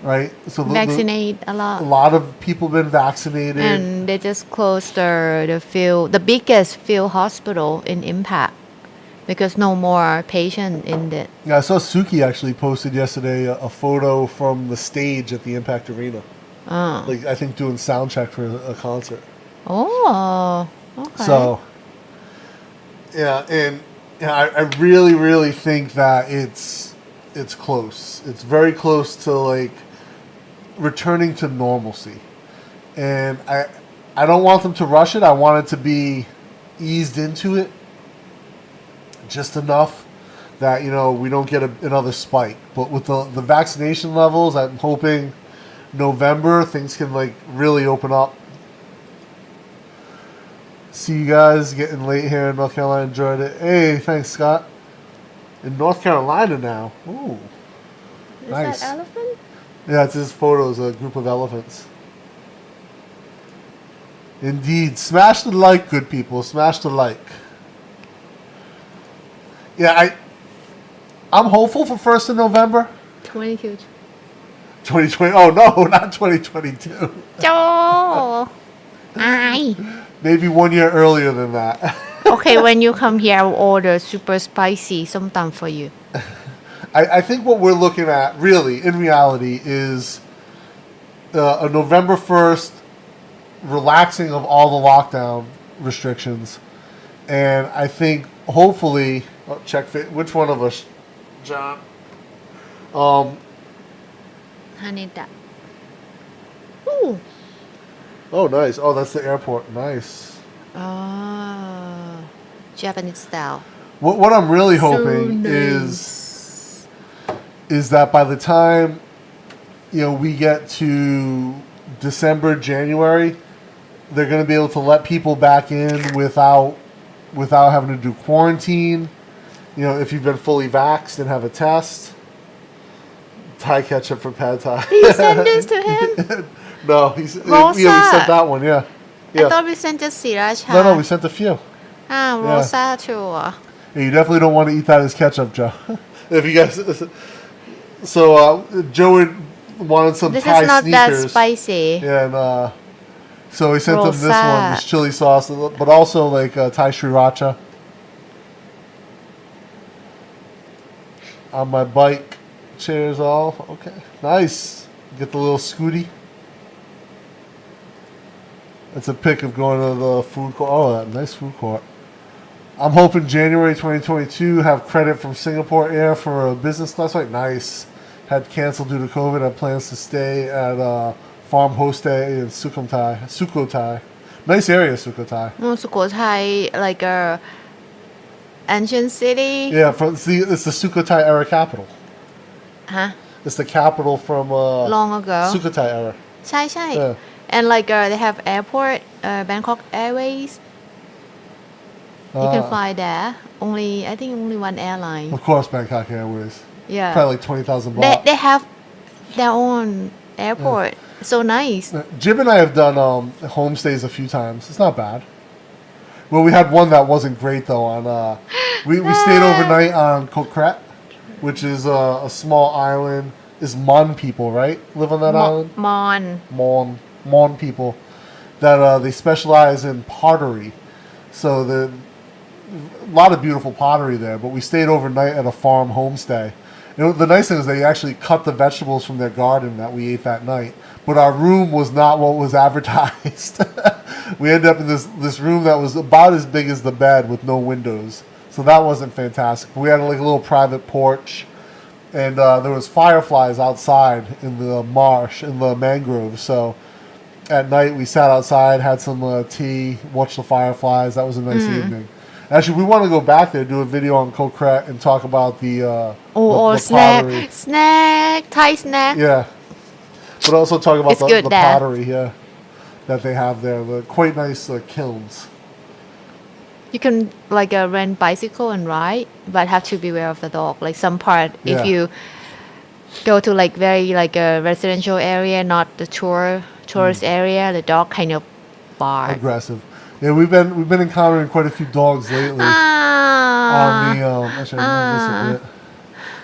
right? So Vaccinate a lot. A lot of people have been vaccinated. And they just closed the biggest field hospital in Impact because no more patient in it. Yeah, I saw Suki actually posted yesterday a photo from the stage at the Impact Arena. Oh. Like, I think doing sound check for a concert. Oh, okay. So, yeah, and I really, really think that it's close. It's very close to like returning to normalcy, and I don't want them to rush it. I want it to be eased into it just enough that, you know, we don't get another spike. But with the vaccination levels, I'm hoping November things can like really open up. See you guys getting late here in North Carolina. Enjoyed it. Hey, thanks, Scott. In North Carolina now. Ooh, Is nice. that elephant? Yeah, it's his photos, a group of elephants. Indeed. Smash the like, good people. Smash the like. Yeah, I'm hopeful for 1st of November. 22. 2020. Oh, no, not 2022. Joe! Aye. Maybe 1 year earlier than that. Okay, when you come here, I will order super spicy somtam for you. I think what we're looking at, really, in reality, is a November 1st relaxing of all the lockdown restrictions. And I think, hopefully, which one of us, John? Haneda. Ooh. Oh, nice. Oh, that's the airport. Nice. Oh, Japanese style. What I'm really hoping nice. is that by the time, you know, we get to December, January, they're going to be able to let people back in without having to do quarantine. You know, if you've been fully vaxxed and have a test. Thai ketchup for pad thai. Did you send this to him? No, we sent that one. Yeah. I thought we sent just sriracha. No, we sent a few. Rosa too. Yeah, you definitely don't want to eat that as ketchup, Joe. If you guys, so Joe wanted some this Thai is not sneakers. that spicy. Yeah, and so we sent them this Rosa. one, this chili sauce, but also like Thai sriracha. On my bike, chairs all okay, nice. Get the little scooty. That's a pic of going to the food court. Oh, that nice food court. I'm hoping January 2022 have credit from Singapore Air for a business class flight. Nice. Had canceled due to COVID. Had plans to stay at Farm Hostay in Sukhothai. Nice area, Sukhothai. Sukhothai, like a ancient city. Yeah, it's the Sukhothai era capital. Huh? It's the capital from Long ago. Sukhothai era. ใช่ Yeah. And like they have airport, Bangkok Airways. You can fly there. I think only one airline. Of course, Bangkok Airways. Yeah. Probably like 20,000 baht. They have their own airport. So nice. Jib and I have done homestays a few times. It's not bad. Well, we had one that wasn't great though. We stayed overnight on Koh Kret, which is a small island. Is Mon people, right? Live on that island? Mon people. That they specialize in pottery. So a lot of beautiful pottery there. But we stayed overnight at a farm homestay. And the nice thing is they actually cut the vegetables from their garden that we ate that night. But our room was not what was advertised. We ended up in this room that was about as big as the bed with no windows. So that wasn't fantastic. We had like a little private porch. And there was fireflies outside in the marsh, in the mangroves. So at night we sat outside, had some tea, watched the fireflies. That was a nice evening. Actually, we want to go back there, do a video on Koh Kret, and talk about the pottery. Snack, Thai snack. Yeah. But also talk about the there. pottery, that they have there. The quite nice kilns. You can like rent bicycle and ride, but have to beware of the dog. Like some part, Yeah. if you go to like very like a residential area, not the tourist area, the dog kind of bark. Aggressive. Yeah, we've been encountering quite a few dogs lately. On the actually, I'm gonna move this a bit.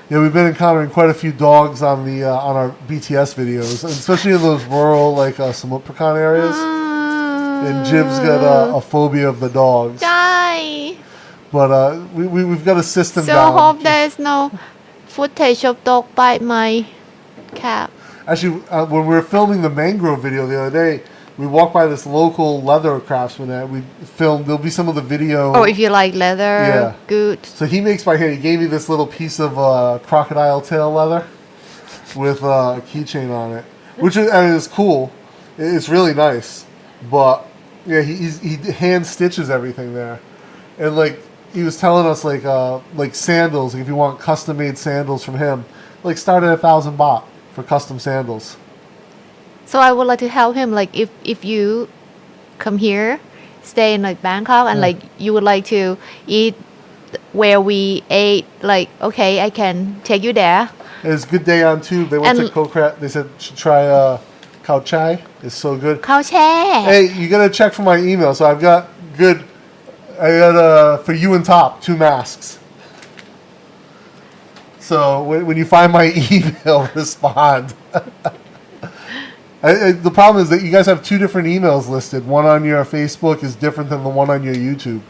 Yeah, we've been encountering quite a few dogs on our BTS videos, especially in those rural like Samut-Prakan areas. And Jib's got a phobia of the dogs. Die. But we've got a system So down. hope there's no footage of dog bite my cap. Actually, when we were filming the mangrove video the other day, we walked by this local leather craftsman that we filmed. There'll be some of the video. Oh, if you like leather, Yeah. good. So he makes by hand. He gave me this little piece of crocodile tail leather with a keychain on it, which is cool. It's really nice. But Yeah, he hand stitches everything there, and like he was telling us like sandals. If you want custom made sandals from him, like start at 1,000 baht for custom sandals. So I would like to help him. Like if you come here, stay in like Bangkok, and like you would like to eat where we ate, like okay, I can take you there. It's a good day on tube. They went And- to Kokrat. They said should try khao chai. It's so good. Khao che. Hey, you gotta check for my email. So I've got good. I got for you and Top 2 masks. So when you find my email, respond. The problem is that you guys have 2 different emails listed. One on your Facebook is different than the one on your YouTube.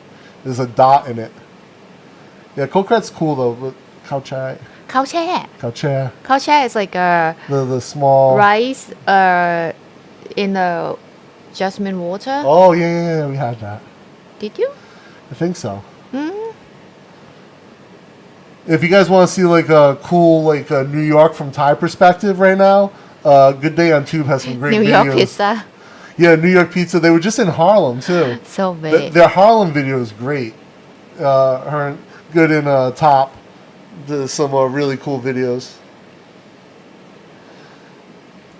There's a dot in it. Yeah, Kokrat's cool though, but khao chai. Khao che. Khao chai. Khao che is like a The small rice in the jasmine water. Oh yeah, we had that. Did you? I think so. If you guys want to see like a cool like New York from Thai perspective right now, Good Day on Tube has some great New videos. York pizza. Yeah, New York pizza. They were just in Harlem too. So big. Their Harlem video is great. Her and Good in Top did some really cool videos.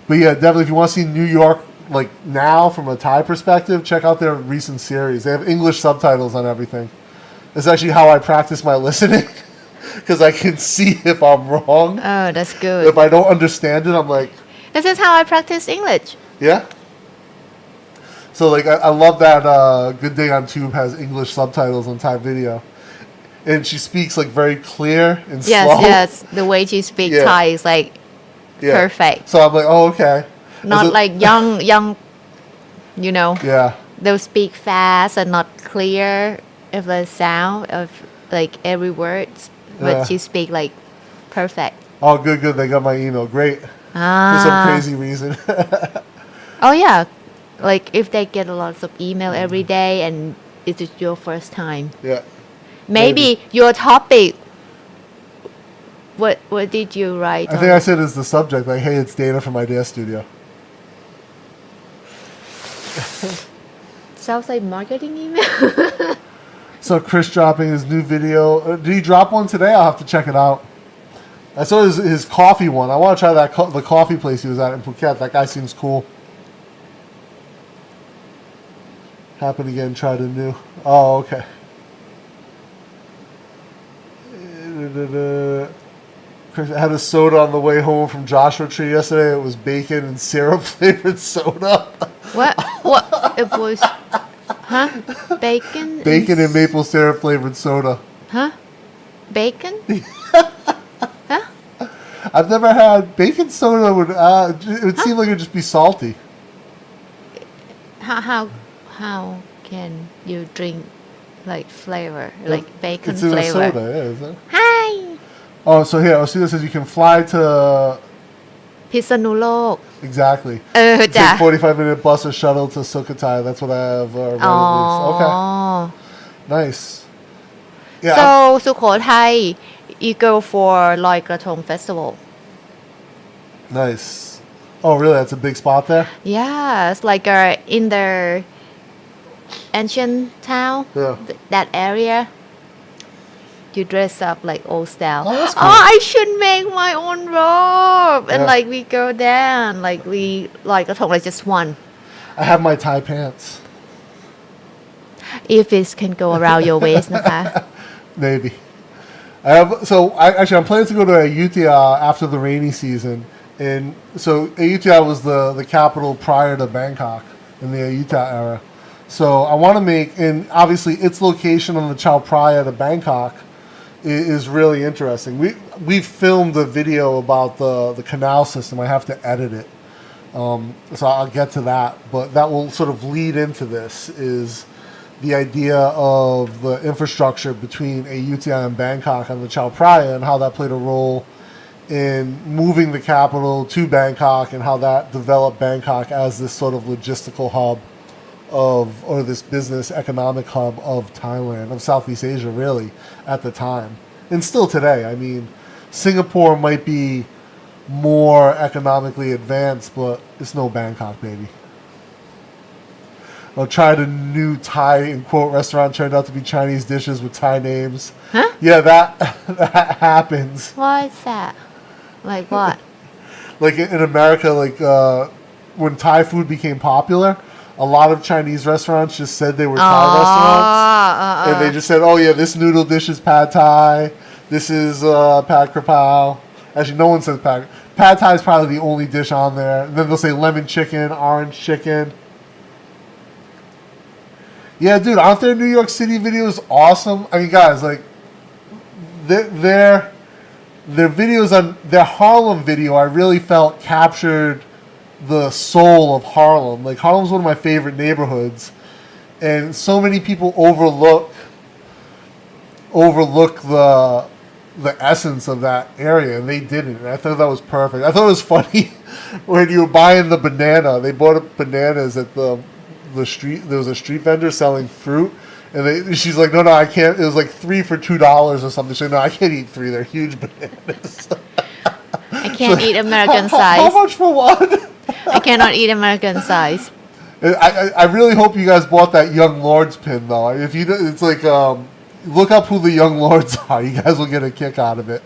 But yeah, definitely if you want to see New York like now from a Thai perspective, check out their recent series. They have English subtitles on everything. It's actually how I practice my listening because I can see if I'm wrong. Oh, that's good. If I don't understand it, I'm like, This is how I practice English. yeah. So like I love that Good Day on Tube has English subtitles on Thai video, and she speaks like very clear and slow. Yes. The way she speaks Yeah. Thai is like Yeah. perfect. So I'm like, oh okay. Not Is it- like young, you know. Yeah. They'll speak fast and not clear of the sound of like every word, but Yeah. she speak like perfect. Oh, good. They got my email. Great. For some crazy reason. Oh yeah, like if they get lots of email every day and it is your first time, Yeah. maybe your topic. What did you write? I think I said it's the subject. Like, hey, it's Dana from Idea Studio. Sounds like marketing email. So Chris dropping his new video. Did he drop one today? I'll have to check it out. I saw his coffee one. I want to try that the coffee place he was at in Phuket. That guy seems cool. Happen again, tried a new. Oh, okay. Chris, I had a soda on the way home from Joshua Tree yesterday. It was bacon and syrup flavored soda. What it was? Huh? Bacon. Bacon and maple syrup flavored soda. Huh? Bacon? Huh? I've never had bacon soda. It would seem like it would just be salty. How can you drink like flavor, like bacon It's in flavor? a soda, yeah, is it? Hi. Oh, so here, Osita says you can fly to พิษณุโลก exactly. จ้ะ Take 45-minute bus or shuttle to Sukhothai. That's what I have read at least. Okay, อ๋อ nice. Yeah. So สุโขทัย you go for ลอยกระทง festival. Nice. Oh, really? That's a big spot there. Yeah, it's like in the ancient town, Yeah. that area. You dress up like old style. Oh, that's cool. I should make my own robe. And Yeah. like we go down, like we like a like just one. I have my Thai pants. If it can go around your waist นะคะ Maybe. I'm planning to go to Ayutthaya after the rainy season. And so Ayutthaya was the capital prior to Bangkok in the Ayutthaya era. So I want to make, and obviously its location on the Chao Phraya to Bangkok is really interesting. We filmed a video about the canal system. I have to edit it. So I'll get to that. But that will sort of lead into this, is the idea of the infrastructure between Ayutthaya and Bangkok on the Chao Phraya and how that played a role in moving the capital to Bangkok and how that developed Bangkok as this sort of logistical hub or this business economic hub of Thailand, of Southeast Asia really, at the time. And still today. I mean, Singapore might be more economically advanced, but it's no Bangkok, baby. tried a new Thai in quote restaurant turned out to be Chinese dishes with Thai names. Huh? Yeah, that happens. What's that? Like what? Like in America, like when Thai food became popular, a lot of Chinese restaurants just said they were Thai restaurants, and they just said, "Oh yeah, this noodle dish is pad Thai. This is pad krapao." Actually, no one says pad. Pad Thai is probably the only dish on there. And then they'll say lemon chicken, orange chicken. Yeah, dude, aren't their New York City videos awesome? I mean, guys, like their videos on their Harlem video, I really felt captured the soul of Harlem. Like Harlem's one of my favorite neighborhoods, and so many people overlook the essence of that area, and they didn't. And I thought that was perfect. I thought it was funny when you were buying the banana. They bought up bananas at the street. There was a street vendor selling fruit, and she's like, "No, I can't." It was like 3 for $2 or something. She's like, "No, I can't eat 3. They're huge bananas." I can't eat American How size. much for one? I cannot eat American size. I really hope you guys bought that Young Lords pin though. If you, it's like look up who the Young Lords are. You guys will get a kick out of it.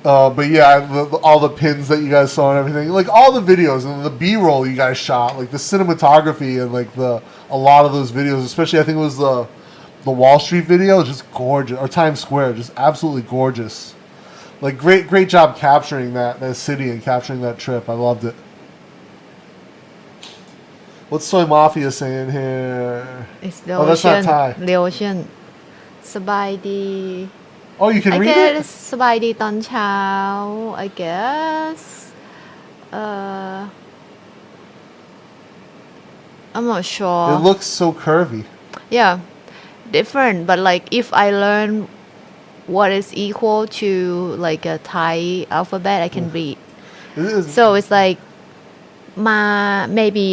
But yeah, all the pins that you guys saw and everything, like all the videos and the B-roll you guys shot, like the cinematography and like a lot of those videos, especially I think it was the Wall Street video, just gorgeous, or Times Square, just absolutely gorgeous. Like great job capturing that city and capturing that trip. I loved it. What's Soy Mafia saying here? It's the Oh, that's not Thai. The ocean. สบายดี Oh, you can I read guess it? สบายดีตอนเช้า I guess I'm not sure. It looks so curvy. Yeah, different, but like if I learn what is equal to like a Thai alphabet, I can read. It is, So it's like มา maybe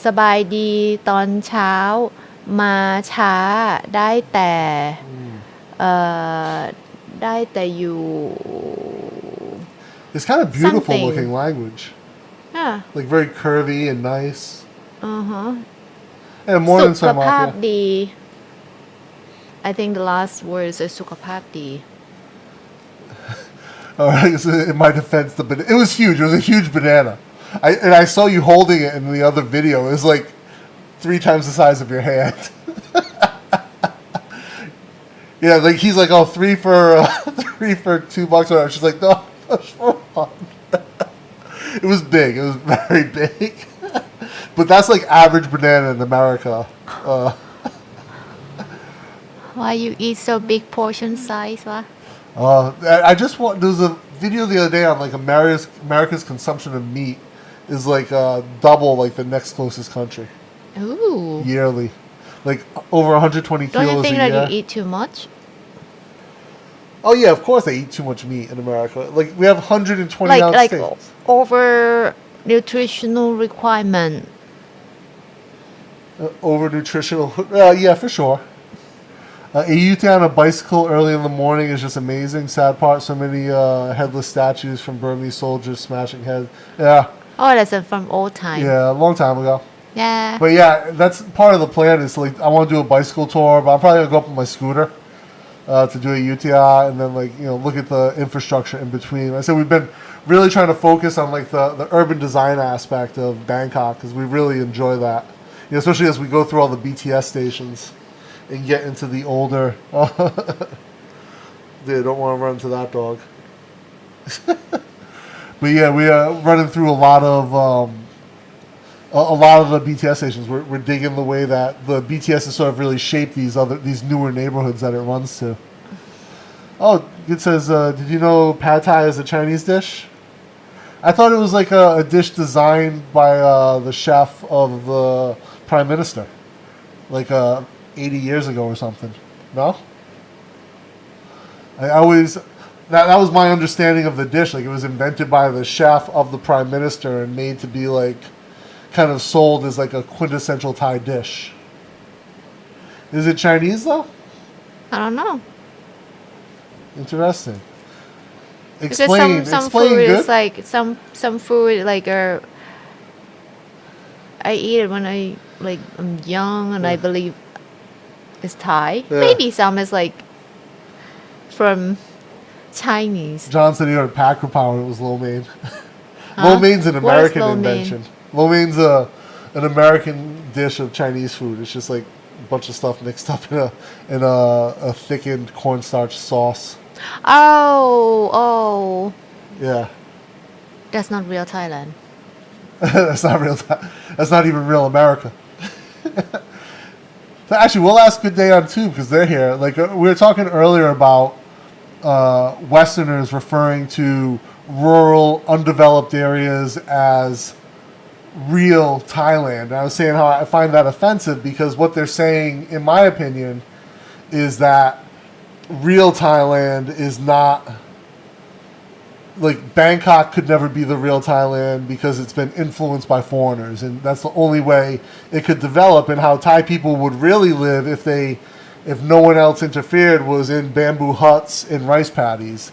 สบายดีตอนเช้า มาช้าได้แต่ได้แต่อยู่ it's kind of beautiful something. looking language. Yeah. Like very curvy and nice. Uh-huh. And more than สุข Soy ภาพ Mafia. ดี I think the last word is สุขภาพดี Alright, so in my defense, it was huge. It was a huge banana. I saw you holding it in the other video. It was like 3 times the size of your hand. Yeah, like he's like, oh, 3 for $2 or whatever. She's like, no, that's for one. It was big. It was very big. But that's like average banana in America. Why you eat so big portion size วะ I just want. There was a video the other day on like America's consumption of meat is like double like the next closest country Ooh. yearly, like over 120 Don't kilos you think a that year. you eat too much? Oh yeah, of course they eat too much meat in America. Like we have 120 ounce Like steaks. over nutritional requirement. Over nutritional. Yeah, for sure. A youth on a bicycle early in the morning is just amazing. Sad part, so many headless statues from Burmese soldiers smashing heads. Yeah, Oh, that's from old time. yeah, a long time ago. Yeah. But yeah, that's part of the plan. Is like I want to do a bicycle tour, but I'm probably gonna go up on my scooter to do a UTI, and then like look at the infrastructure in between. I said we've been really trying to focus on like the urban design aspect of Bangkok because we really enjoy that, especially as we go through all the BTS stations and get into the older. Dude, don't want to run into that dog. But yeah, we are running through a lot of the BTS stations. We're digging the way that the BTS has sort of really shaped these newer neighborhoods that it runs to. Oh, it says, did you know pad thai is a Chinese dish? I thought it was like a dish designed by the chef of the prime minister, like 80 years ago or something. No? I always that was my understanding of the dish. Like it was invented by the chef of the prime minister and made to be like kind of sold as like a quintessential Thai dish. Is it Chinese though? I don't know. Interesting. Because Explain. some Explain food good. is like some food like I eat it when I like young, and I believe it's Thai. Yeah. Maybe some is like from Chinese. John said he heard pack power. It was lo mein. Huh? Lo mein's an What is American lo mein? invention. Lo mein's an American dish of Chinese food. It's just like a bunch of stuff mixed up in a thickened cornstarch sauce. Oh, Yeah. that's not real Thailand. That's not real. That's not even real America. So actually, we'll ask Good Day on too because they're here. Like we were talking earlier about Westerners referring to rural, undeveloped areas as real Thailand. And I was saying how I find that offensive because what they're saying, in my opinion, is that real Thailand is not. Like Bangkok could never be the real Thailand because it's been influenced by foreigners, and that's the only way it could develop. And how Thai people would really live if no one else interfered was in bamboo huts and rice paddies.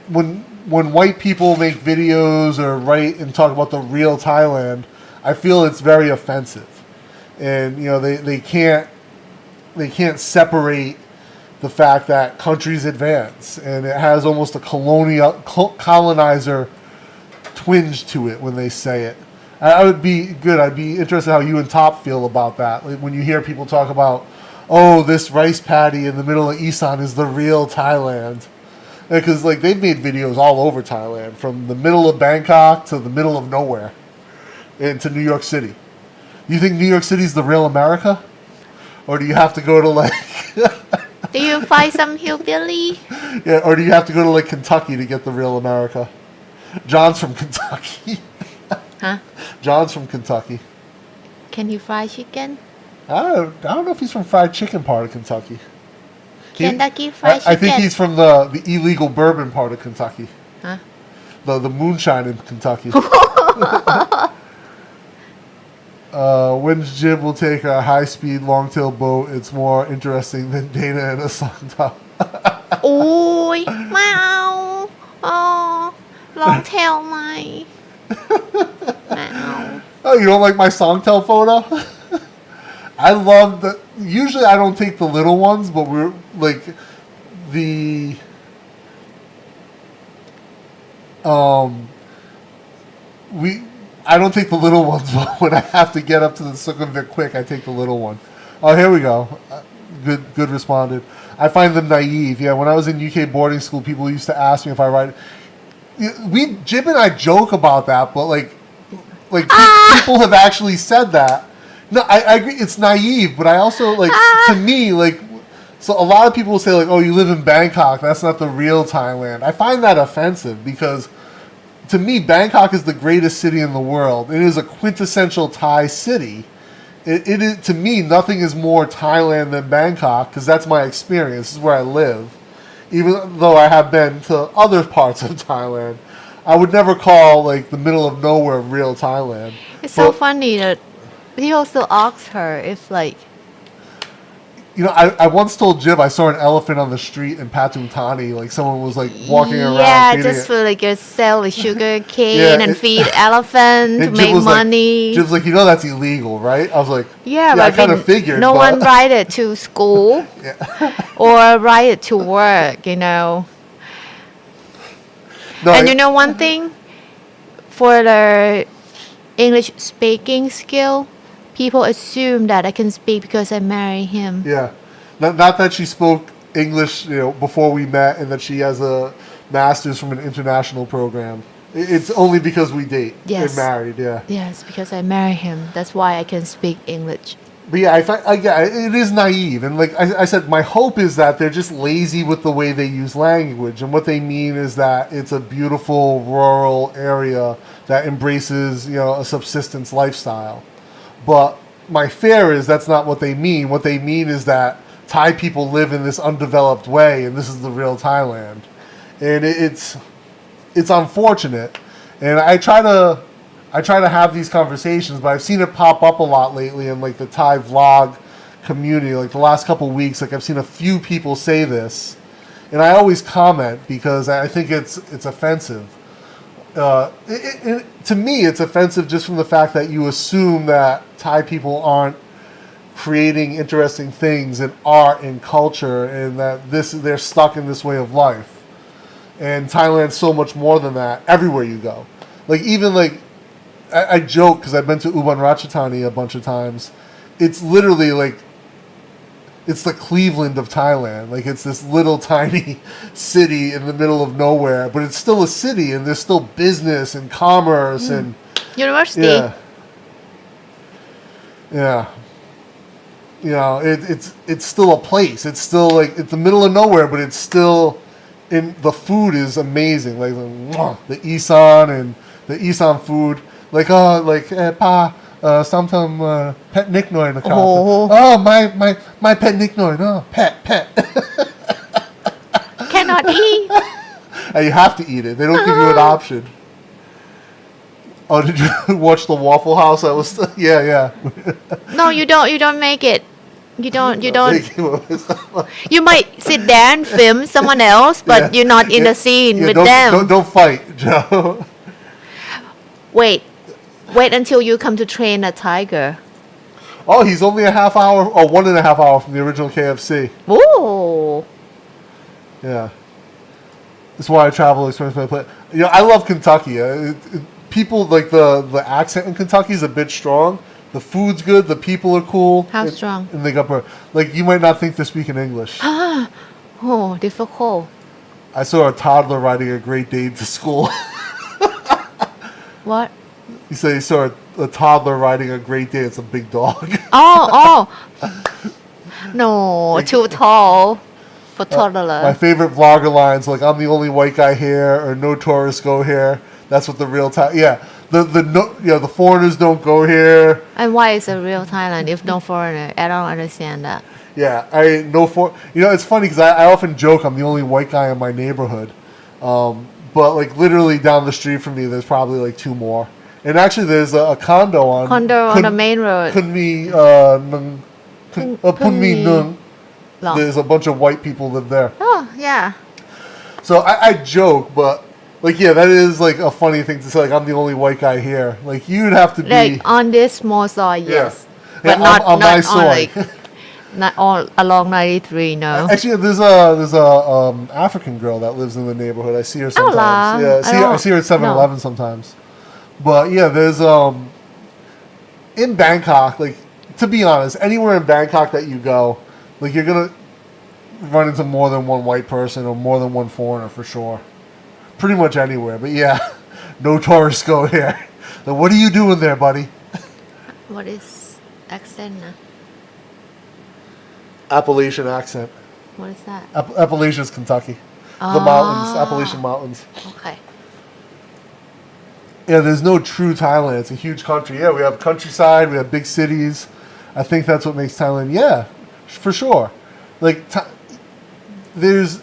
When white people make videos or write and talk about the real Thailand, I feel it's very offensive, and they can't separate the fact that countries advance, and it has almost a colonizer twinge to it when they say it. I'd be interested how you and Top feel about that. Like when you hear people talk about, oh, this rice paddy in the middle of Isan is the real Thailand. Because like they've made videos all over Thailand, from the middle of Bangkok to the middle of nowhere, and to New York City. You think New York City's the real America? Or do you have to go to like... Do you find some hillbilly? Yeah, or do you have to go to like Kentucky to get the real America? John's from Kentucky. Huh? John's from Kentucky. Can you fry chicken? I don't know if he's from fried chicken part of Kentucky. Kentucky Fried Chicken. I think he's from the illegal bourbon part of Kentucky. Huh? The moonshine in Kentucky. When Jib will take a high-speed long-tail boat, it's more interesting than Dana and a song top. Ôi, meow. Oh, long tail my. Meow. Oh, you don't like my Songtel photo? I love the... Usually I don't take the little ones, but we're like the... I don't take the little ones, but when I have to get up to the Sukhumvit quick, I take the little one. Oh, here we go. Good responded. I find them naive. Yeah, when I was in UK boarding school, people used to ask me if I write... Jib and I joke about that, but people have actually said that. No, I agree. It's naive, but I also to me so a lot of people will say oh, you live in Bangkok. That's not the real Thailand. I find that offensive because to me, Bangkok is the greatest city in the world. It is a quintessential Thai city. It is, to me, nothing is more Thailand than Bangkok because that's my experience. This is where I live. Even though I have been to other parts of Thailand, I would never call the middle of nowhere real Thailand. It's so funny that he also asked her if I once told Jib I saw an elephant on the street in Pathum Thani. Someone was walking around. Yeah, feeding just it. for sell sugar cane Yeah, and feed elephant to And make money. Jib's that's illegal, right? I was like, yeah, I but kind of figured. No but one ride it to school or ride it to work, No, And you know one thing? For the English speaking skill, people assume that I can speak because I married him. Yeah, not that she spoke English, before we met, and that she has a master's from an international program. It's only because we date. Yes. We're married. Yeah. Yes, because I married him. That's why I can speak English. But yeah, it is naive, and I said, my hope is that they're just lazy with the way they use language, and what they mean is that it's a beautiful rural area that embraces, a subsistence lifestyle. But my fear is that's not what they mean. What they mean is that Thai people live in this undeveloped way, and this is the real Thailand, and it's unfortunate. And I try to have these conversations, but I've seen it pop up a lot lately in the Thai vlog community. The last couple of weeks, I've seen a few people say this, and I always comment because I think it's offensive. To me, it's offensive just from the fact that you assume that Thai people aren't creating interesting things in art and culture, and that they're stuck in this way of life. And Thailand's so much more than that. Everywhere you go, like even like I joke because I've been to Urbanism a bunch of times. It's literally like it's the Cleveland of Thailand. Like it's this little tiny city in the middle of nowhere, but it's still a city, and there's still business and commerce and University. Yeah. You know, it's still a place. It's still like it's the middle of nowhere, but it's still the food is amazing. Like the Isan and the Isan food. Like pa sometimes pet nick noyนะครับ. Oh my pet nick noy. No, pet. Cannot eat. And you have to eat it. They don't give you an option. Oh, did you watch the Waffle House? That was yeah. No, you don't make it. You don't. You might sit there and film someone else, but you're not in the scene with them. Don't fight, Joe. Wait until you come to train a tiger. Oh, he's only a half hour or 1.5 hours from the original KFC. Ooh. Yeah. That's why I travel experience my play. You know, I love Kentucky. People like the accent in Kentucky is a bit strong. The food's good. The people are cool. How strong? And they got like you might not think they're speaking English. Oh, difficult. I saw a toddler riding a Great Dane to school. What? He said he saw a toddler riding a Great Dane. It's a big dog. Oh. No, too tall for toddler. My favorite vlogger lines like "I'm the only white guy here" or "No tourists go here." That's what the real the foreigners don't go here. And why is it real Thailand if no foreigner? I don't understand that. Yeah, it's funny because I often joke I'm the only white guy in my neighborhood, but like literally down the street from me, there's probably like 2 more. And actually, there's a condo on the main road. There's a bunch of white people live there. Oh yeah. So I joke, but. Like, yeah, that is, like, a funny thing to say. Like, I'm the only white guy here. Like, you'd have to be... Like, on this small soil, yes. Yeah. But not on my on, soil. like, not all along 93, no. Actually, there's a African girl that lives in the neighborhood. I see her sometimes. I see her at 7-Eleven sometimes. But, yeah, there's... in Bangkok, like, to be honest, anywhere in Bangkok that you go, like, you're going to run into more than one white person or more than one foreigner for sure. Pretty much anywhere, but yeah, no tourists go here. Then what are you doing there, buddy? What is accent? Appalachian accent. What is that? Appalachia's Kentucky. The mountains, Appalachian Mountains. Okay. Yeah, there's no true Thailand. It's a huge country. Yeah, we have countryside, we have big cities. I think that's what makes Thailand, yeah, for sure. Like, there's...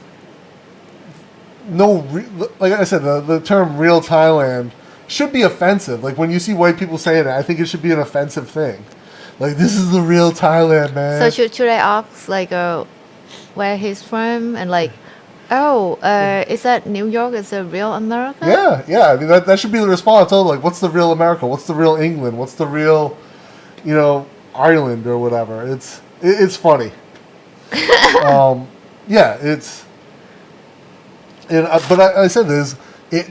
like I said, the term "real Thailand" should be offensive. Like when you see white people saying it, I think it should be an offensive thing. Like this is the real Thailand, man. So should I ask like where he's from and like, is that New York? Is it real America? Yeah. I mean that should be the response. Oh, like what's the real America? What's the real England? What's the real, Ireland or whatever? It's funny. It's. But I said this,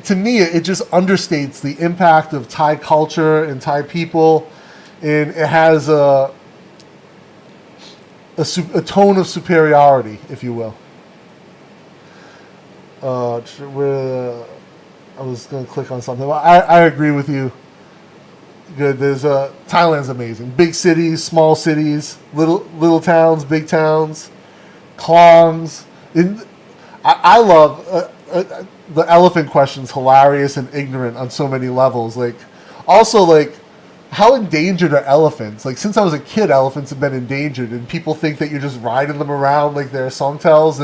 to me, it just understates the impact of Thai culture and Thai people, and it has a tone of superiority, if you will. I was going to click on something. I agree with you. Good. There's Thailand's amazing. Big cities, small cities, little towns, big towns, klongs. I love the elephant question's hilarious and ignorant on so many levels. Like, also, like, how endangered are elephants? Like, since I was a kid, elephants have been endangered, and people think that you're just riding them around like they're songtels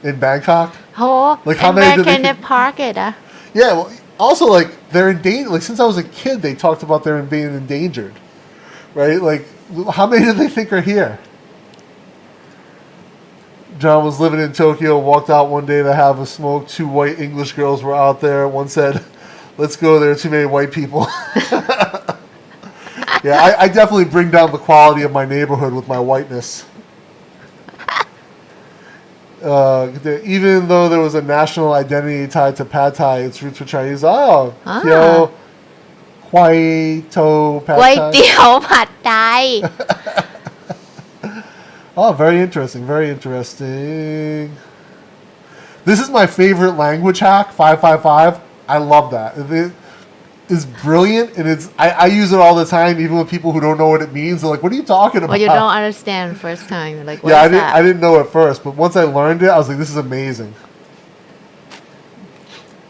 in Bangkok. Oh, like how and many where can they park it? Yeah, well, also, like, they're endangered. Like, since I was a kid, they talked about them being endangered, right? Like, how many do they think are here? John was living in Tokyo, walked out one day to have a smoke. 2 white English girls were out there. One said, let's go. There are too many white people. Yeah, I definitely bring down the quality of my neighborhood with my whiteness. Even though there was a national identity tied to pad thai, its roots were Chinese. Oh, Kyo, Kwai To Pad ก๋วย Thai. เตี๋ยวผัดไทย Oh, very interesting. Very interesting. This is my favorite language hack, 555. I love that. It is brilliant, and I use it all the time, even with people who don't know what it means. They're like, what are you talking about? But you don't understand the first time. You're like, what Yeah, is that? I didn't know at first, but once I learned it, I was like, this is amazing.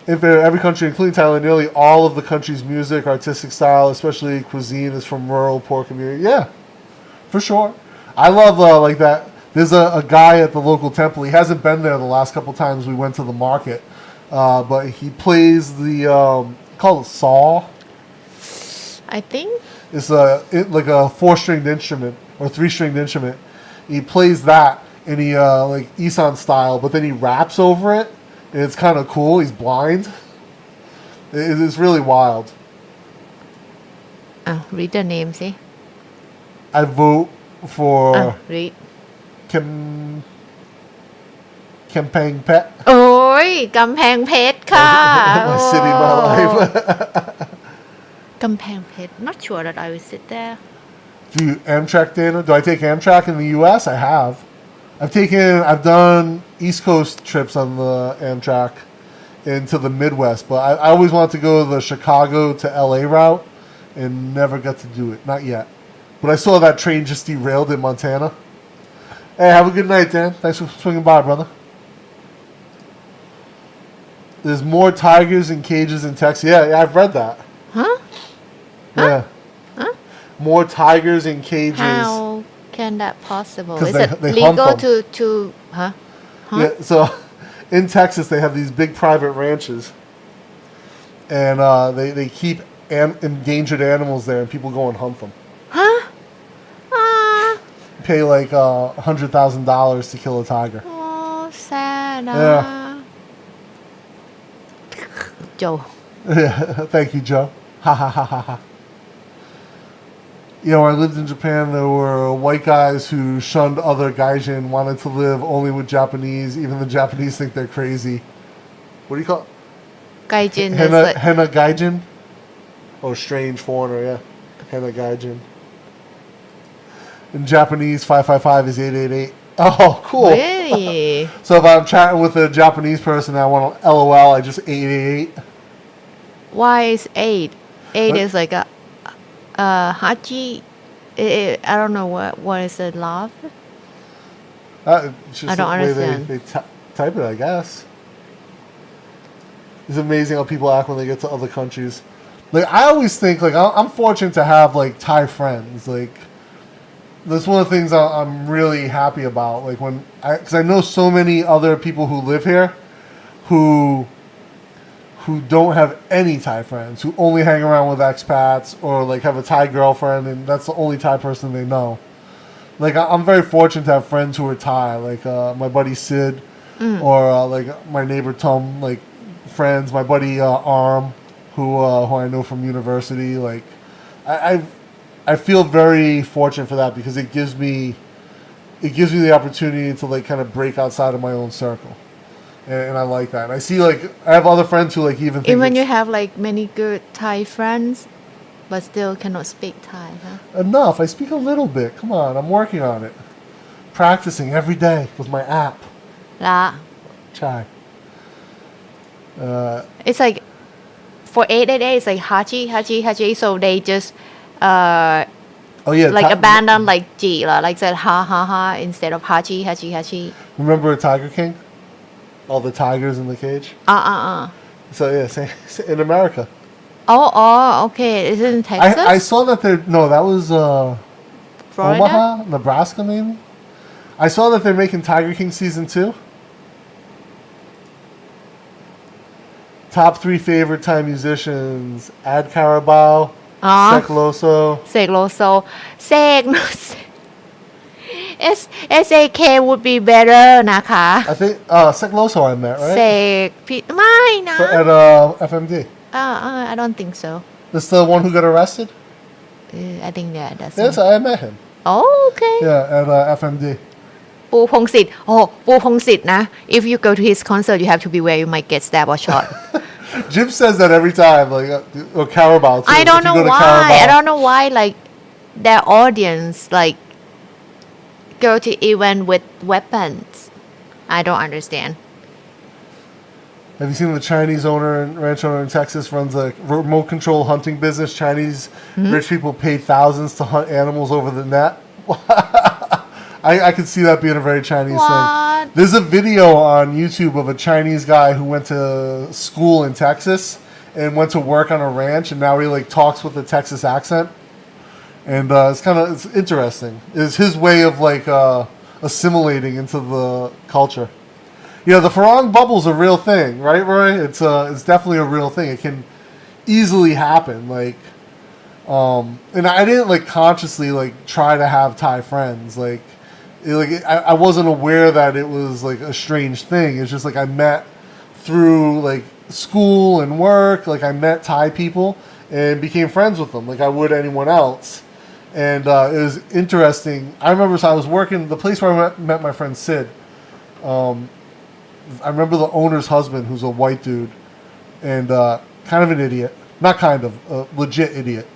In every country, including Thailand, nearly all of the country's music, artistic style, especially cuisine, is from rural, poor community. Yeah, for sure. I love like that. There's a guy at the local temple. He hasn't been there the last couple times we went to the market, but he plays the called it saw. I think It's like a 4-stringed instrument or 3-stringed instrument. He plays that and he like Isan style, but then he raps over it, and it's kind of cool. He's blind. It's really wild. read the name สิ I vote for read campaign pet. โอ้ยกำแพงเพชรค่ะ My city, my life. กำแพงเพชร not sure that I will sit there Do you Amtrak, Dana? Do I take Amtrak in the U.S.? I have. I've done East Coast trips on the Amtrak into the Midwest, but I always wanted to go the Chicago to LA route and never got to do it. Not yet. But I saw that train just derailed in Montana. Hey, have a good night, Dan. Thanks for swinging by, brother. There's more tigers in cages in Texas. Yeah, I've read that. huh Yeah. More tigers in cages. how can that possible 'Cause is they it hunt legal them. to huh Yeah, so in Texas they have these big private ranches, and they keep endangered animals there, and people go and hunt them. huh Pay like $100,000 to kill a tiger. oh sad Yeah. Joe Thank you, Joe. Ha ha ha ha ha. You know, when I lived in Japan, there were white guys who shunned other gaijin, wanted to live only with Japanese. Even the Japanese think they're crazy. What do you call it? ไกจิน is like Henna gaijin? Oh, strange foreigner, yeah. Henna gaijin. In Japanese, 555 is 888. Oh, cool. really So if I'm chatting with a Japanese person and I want to LOL, I just 888. why is 8 What? is like a hachi I don't know what is the love It's just I don't the way understand. they type it, I guess. It's amazing how people act when they get to other countries. Like, I always think, like, I'm fortunate to have, like, Thai friends. Like, that's one of the things I'm really happy about. Like, because I know so many other people who live here who don't have any Thai friends, who only hang around with expats or, like, have a Thai girlfriend, and that's the only Thai person they know. Like, I'm very fortunate to have friends who are Thai, like my buddy Sid, or like my neighbor Tom, like friends, my buddy Arm, who I know from university. Like, I feel very fortunate for that because it gives me the opportunity to like kind of break outside of my own circle, and I like that. And I see like I have other friends who like even think even you it's have like many good Thai friends but still cannot speak Thai huh? enough. I speak a little bit. Come on, I'm working on it, practicing every day with my app. ละ Chai. it's like for 888 it's like hachi so they just Oh yeah, like abandon like ji like said ha ha ha instead of hachi Remember Tiger King? All the tigers in the cage. So yeah, same in America. oh okay is it in Texas I saw that that was Florida Omaha, Nebraska, maybe. I saw that they're making Tiger King season 2. Top 3 favorite Thai musicians: Ad Carabao, Sek Loso. เสกโลโซเสก SAK would be better นะคะ I think Sek Loso I met, เส right? กพี่ไม่นะ At FMD. I don't think so. This the one who got arrested? I think that's Yes, him. I met him. Oh, okay. Yeah, at FMD. ปูพงศิษฐ์ปูพงศิษฐ์นะ if you go to his concert you have to beware you might get stabbed or shot Jim says that every time, like, or Carabao too. I If don't you know go to why Carabao. I don't know why like their audience like go to event with weapons I don't understand Have you seen the Chinese owner and ranch owner in Texas runs a remote control hunting business? Chinese rich people pay thousands to hunt animals over the net. I could see that being a very Chinese What? thing. There's a video on YouTube of a Chinese guy who went to school in Texas and went to work on a ranch, and now he like talks with a Texas accent, and it's interesting. It's his way of like assimilating into the culture. Yeah, the Farang bubble's a real thing, right, Roy? It's definitely a real thing. It can easily happen, like, and I didn't like consciously like try to have Thai friends, like I wasn't aware that it was like a strange thing. It's just like I met through like school and work, like I met Thai people and became friends with them, like I would anyone else. And it was interesting. I remember I was working the place where I met my friend Sid. I remember the owner's husband, who's a white dude, and kind of an idiot. Not kind of, a legit idiot.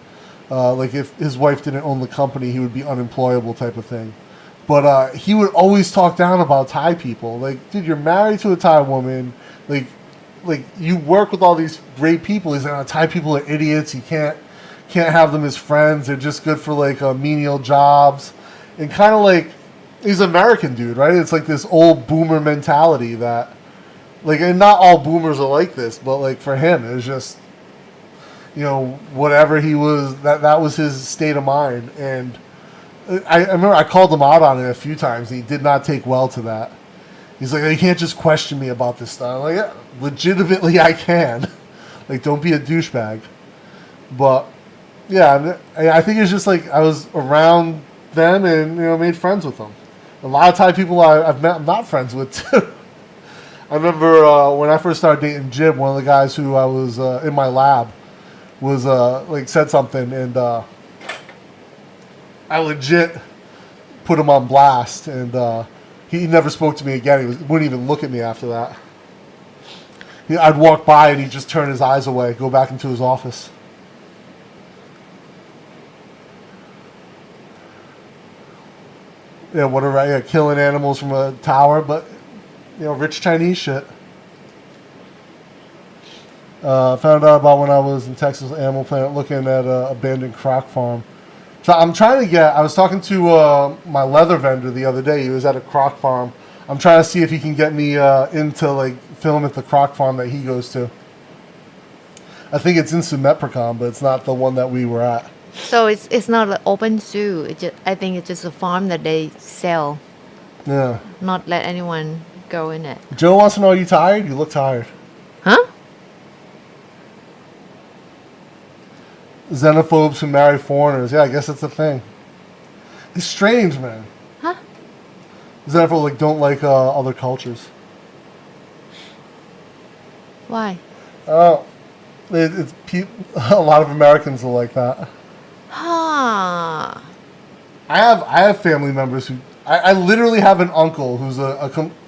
Like if his wife didn't own the company, he would be unemployable type of thing. But he would always talk down about Thai people. Like, dude, you're married to a Thai woman. Like you work with all these great people. He's like, oh, Thai people are idiots. You can't have them as friends. They're just good for like menial jobs. And kind of like, he's an American dude, right? It's like this old boomer mentality that, like, and not all boomers are like this, but like for him, it was just, you know, whatever he was, that was his state of mind. And I remember I called him out on it a few times, and he did not take well to that. He's like, you can't just question me about this stuff. I'm like, yeah, legitimately I can. Like, don't be a douchebag. But, yeah, I think it's just like I was around them and, you know, made friends with them. A lot of Thai people I've met I'm not friends with, too. I remember when I first started dating Jib, one of the guys who I was in my lab was, like, said something, and I legit put him on blast, and he never spoke to me again. He wouldn't even look at me after that. I'd walk by, and he'd just turn his eyes away, go back into his office. Yeah, whatever. Yeah, killing animals from a tower, but, you know, rich Chinese shit. Found out about when I was in Texas Animal Planet looking at an abandoned croc farm. So I'm trying to I was talking to my leather vendor the other day. He was at a croc farm. I'm trying to see if he can get me into like film at the croc farm that he goes to. I think it's in Sumetricon, but it's not the one that we were at. so it's not an open zoo I think it's just a farm that they sell Yeah. not let anyone go in it Joe wants to know, are you tired? You look tired. huh Xenophobes who marry foreigners. Yeah, I guess it's a thing. It's strange, man. huh Xenophobes like don't like other cultures. why Oh, a lot of Americans are like that. huh I have family members who I literally have an uncle who's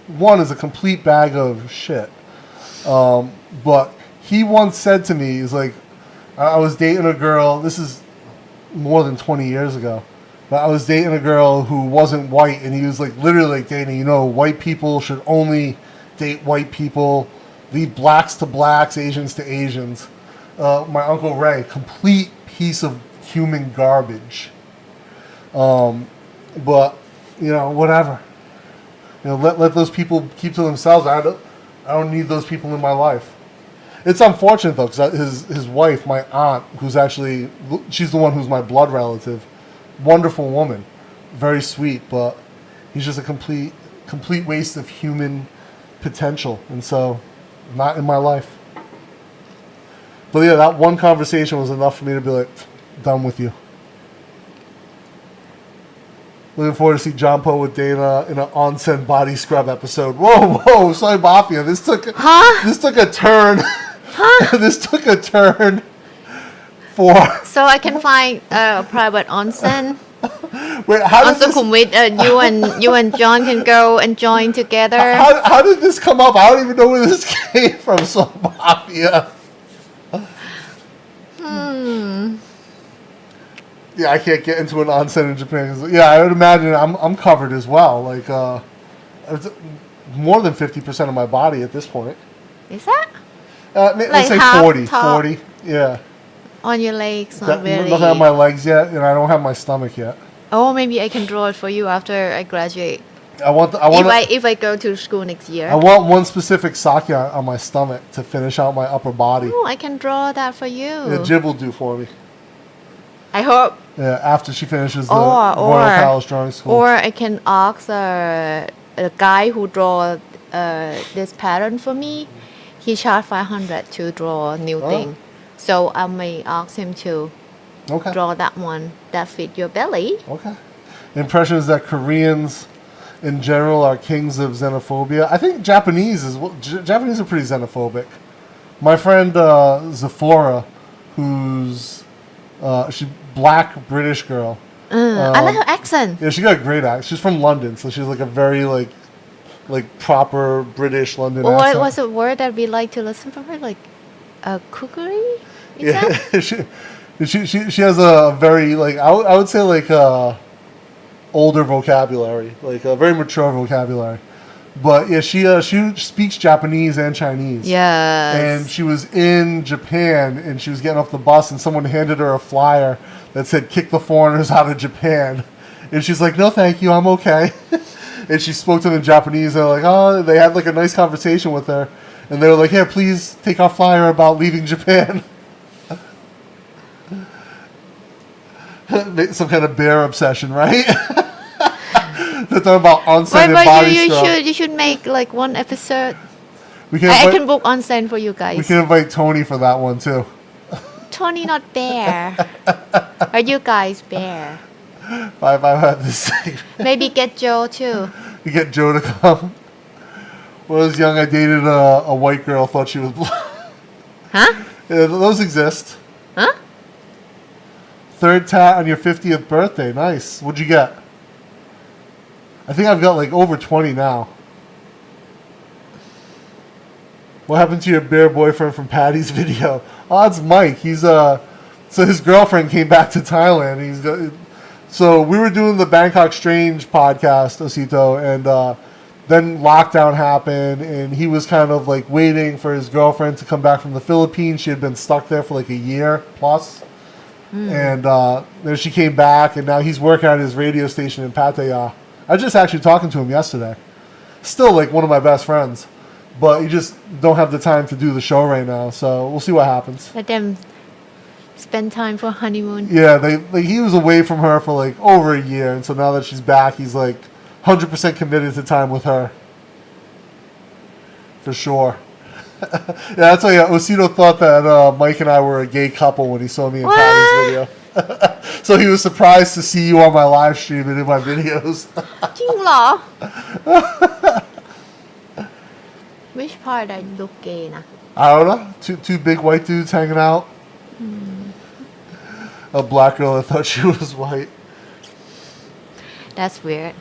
one is a complete bag of shit. But he once said to me, he's like, I was dating a girl. This is more than 20 years ago, but I was dating a girl who wasn't white, and he was like literally like dating. You know, white people should only date white people. Leave blacks to blacks, Asians to Asians. My Uncle Ray, complete piece of human garbage. But, you know, whatever. You know, let those people keep to themselves. I don't need those people in my life. It's unfortunate, though, because his wife, my aunt, she's the one who's my blood relative, wonderful woman, very sweet, but he's just a complete waste of human potential, and so not in my life. But yeah, that one conversation was enough for me to be like, done with you. Looking forward to see John Poe with Dana in an onsen body scrub episode. Whoa, sorry, Mafia. This took a turn. This took a turn for. So I can find a private onsen. Wait, how On did this? Sukhumvit, you and John can go and join together. How did this come up? I don't even know where this came from. So mafia. Yeah, I can't get into an onsen in Japan. 'Cause, yeah, I would imagine I'm covered as well. Like it's more than 50% of my body at this point. Is that? Let's Like say half 40. top? 40. Yeah. On your legs? Not really. Nothing on my legs yet, and I don't have my stomach yet. Oh, maybe I can draw it for you after I graduate. I want If I go to school next year. I want one specific sake on my stomach to finish out my upper body. Oh, I can draw that for you. Yeah, Jib will do for me. I hope. Yeah, after she finishes the Or- Royal Palace Drawing School. Or I can ask a guy who draw this pattern for me. He charged 500 to draw a new thing. So I may ask him to Okay. draw that one that fit your belly. Okay. Impression is that Koreans in general are kings of xenophobia. I think Japanese Japanese are pretty xenophobic. My friend Zephora, who's she's black British girl. I like her accent. Yeah, she got a great accent. She's from London, so she's like a very like proper British London Or accent. what's a word that we like to listen from her? Like a cookery? Is Yeah, that? she has a very like I would say like older vocabulary, like a very mature vocabulary. But yeah, she speaks Japanese and Chinese. Yes. And she was in Japan, and she was getting off the bus, and someone handed her a flyer that said "Kick the foreigners out of Japan," and she's like, "No, thank you, I'm okay." And she spoke to them in Japanese, and like, oh, they had like a nice conversation with her, and they were like, "Yeah, please take our flyer about leaving Japan." Some kind of bear obsession, right? They're talking about onsen and body scrub. you should make like one episode. We can I invite, can book onsen for you we guys. can invite Tony for that one too. Tony not bear. Are you guys bear? If I had this thing, Maybe get Joe too. you get Joe to come. When I was young, I dated a white girl. Thought she was black. Huh? Yeah, those exist. Huh? Third tat on your 50th birthday. Nice. What'd you get? I think I've got like over 20 now. What happened to your bear boyfriend from Patty's video? Oh, it's Mike. He's so his girlfriend came back to Thailand. So we were doing the Bangkok Strange podcast, Osito, and then lockdown happened, and he was kind of like waiting for his girlfriend to come back from the Philippines. She had been stuck there for like a year plus. And then she came back, and now he's working at his radio station in Pattaya. I was just actually talking to him yesterday. Still like one of my best friends, but you just don't have the time to do the show right now. So we'll see what happens. Let them spend time for honeymoon. Yeah, he was away from her for like over a year, and so now that she's back, he's like 100% committed to time with her. For sure. Yeah, that's why Osito thought that Mike and I were a gay couple when he saw me in Patty's video. So he was surprised to see you on my live stream and in my videos. จริงเหรอ Which part I look gay นะ I don't know. Two big white dudes hanging out. A black girl that thought she was white. That's weird.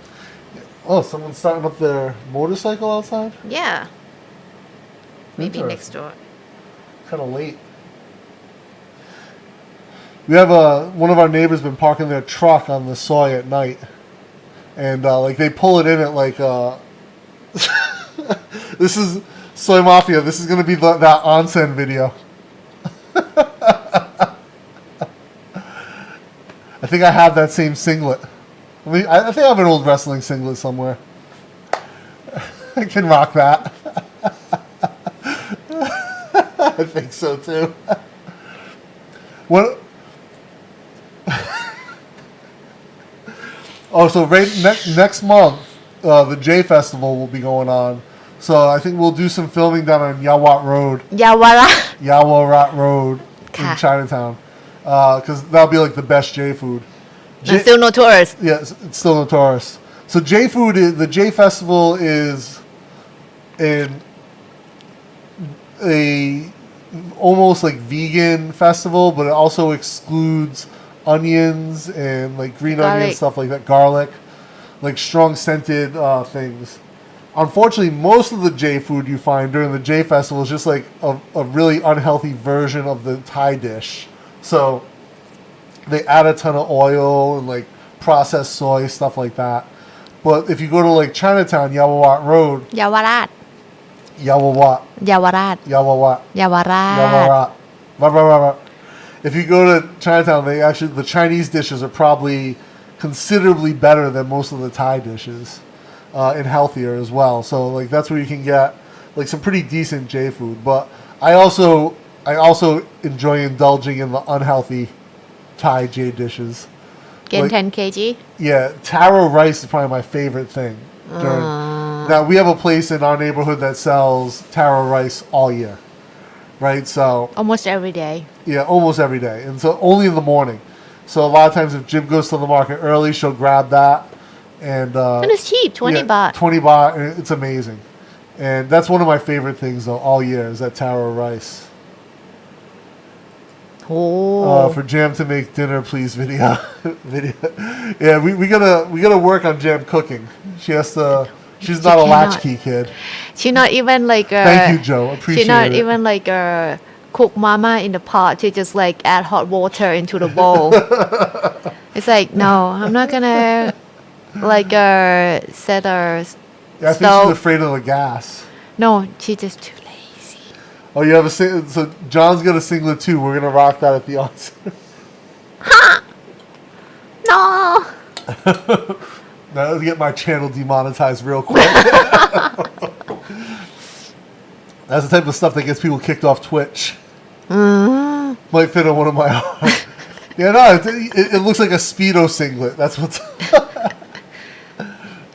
Oh, someone's starting up their motorcycle outside? Yeah. Maybe Interesting. next door. Kind of late. We have one of our neighbors been parking their truck on the soy at night, and like they pull it in at like this is Soy Mafia. This is gonna be that onsen video. I think I have that same singlet. I mean, I think I have an old wrestling singlet somewhere. I can rock that. I think so too. What? Oh, so next month, the J Festival will be going on. So I think we'll do some filming down on Yawat Road. Yawarat Road in Chinatown. Because that'll be like the best J food. And still no tourists. Yes, it's still notorious. So J food the J Festival is in a almost like vegan festival, but it also excludes onions and like green onions, stuff like that, garlic, like strong scented things. Unfortunately, most of the J food you find during the J festival is just like a really unhealthy version of the Thai dish. So they add a ton of oil and like processed soy, stuff like that. But if you go to like Chinatown, Yawawat Road, เยาวราช Yawawat, เยาวราช Yawawat, เยาวราช Yawawat, Rah, rah, rah, rah. If you go to Chinatown, the Chinese dishes are probably considerably better than most of the Thai dishes, and healthier as well. So like that's where you can get like some pretty decent J food. But I also enjoy indulging in the unhealthy Thai J dishes. เกณฑ์ Like- 10 kg Yeah, taro rice is probably my favorite thing. Now we have a place in our neighborhood that sells taro rice all year, right? So almost every day yeah, almost every day, and so only in the morning. So a lot of times, if Jim goes to the market early, she'll grab that, and and it's cheap 20 baht 20 baht, and it's amazing. And that's one of my favorite things though all year is that taro rice. โอ้ For Jam to make dinner, please. Video. Yeah, we gotta work on Jam cooking. She has to. She's not a cannot. latchkey kid. she not even like Thank you, Joe. Appreciate she not it. even like cook mama in the pot. She just like add hot water into the bowl. It's like no, I'm not gonna like set a Yeah, I think stove. she's afraid of the gas. No, she just too lazy. Oh, you have a so John's got a singlet too. We're gonna rock that at the onset. No. Now let's get my channel demonetized real quick. That's the type of stuff that gets people kicked off Twitch. Might fit on one of my. Yeah, no, it looks like a Speedo singlet. That's what's.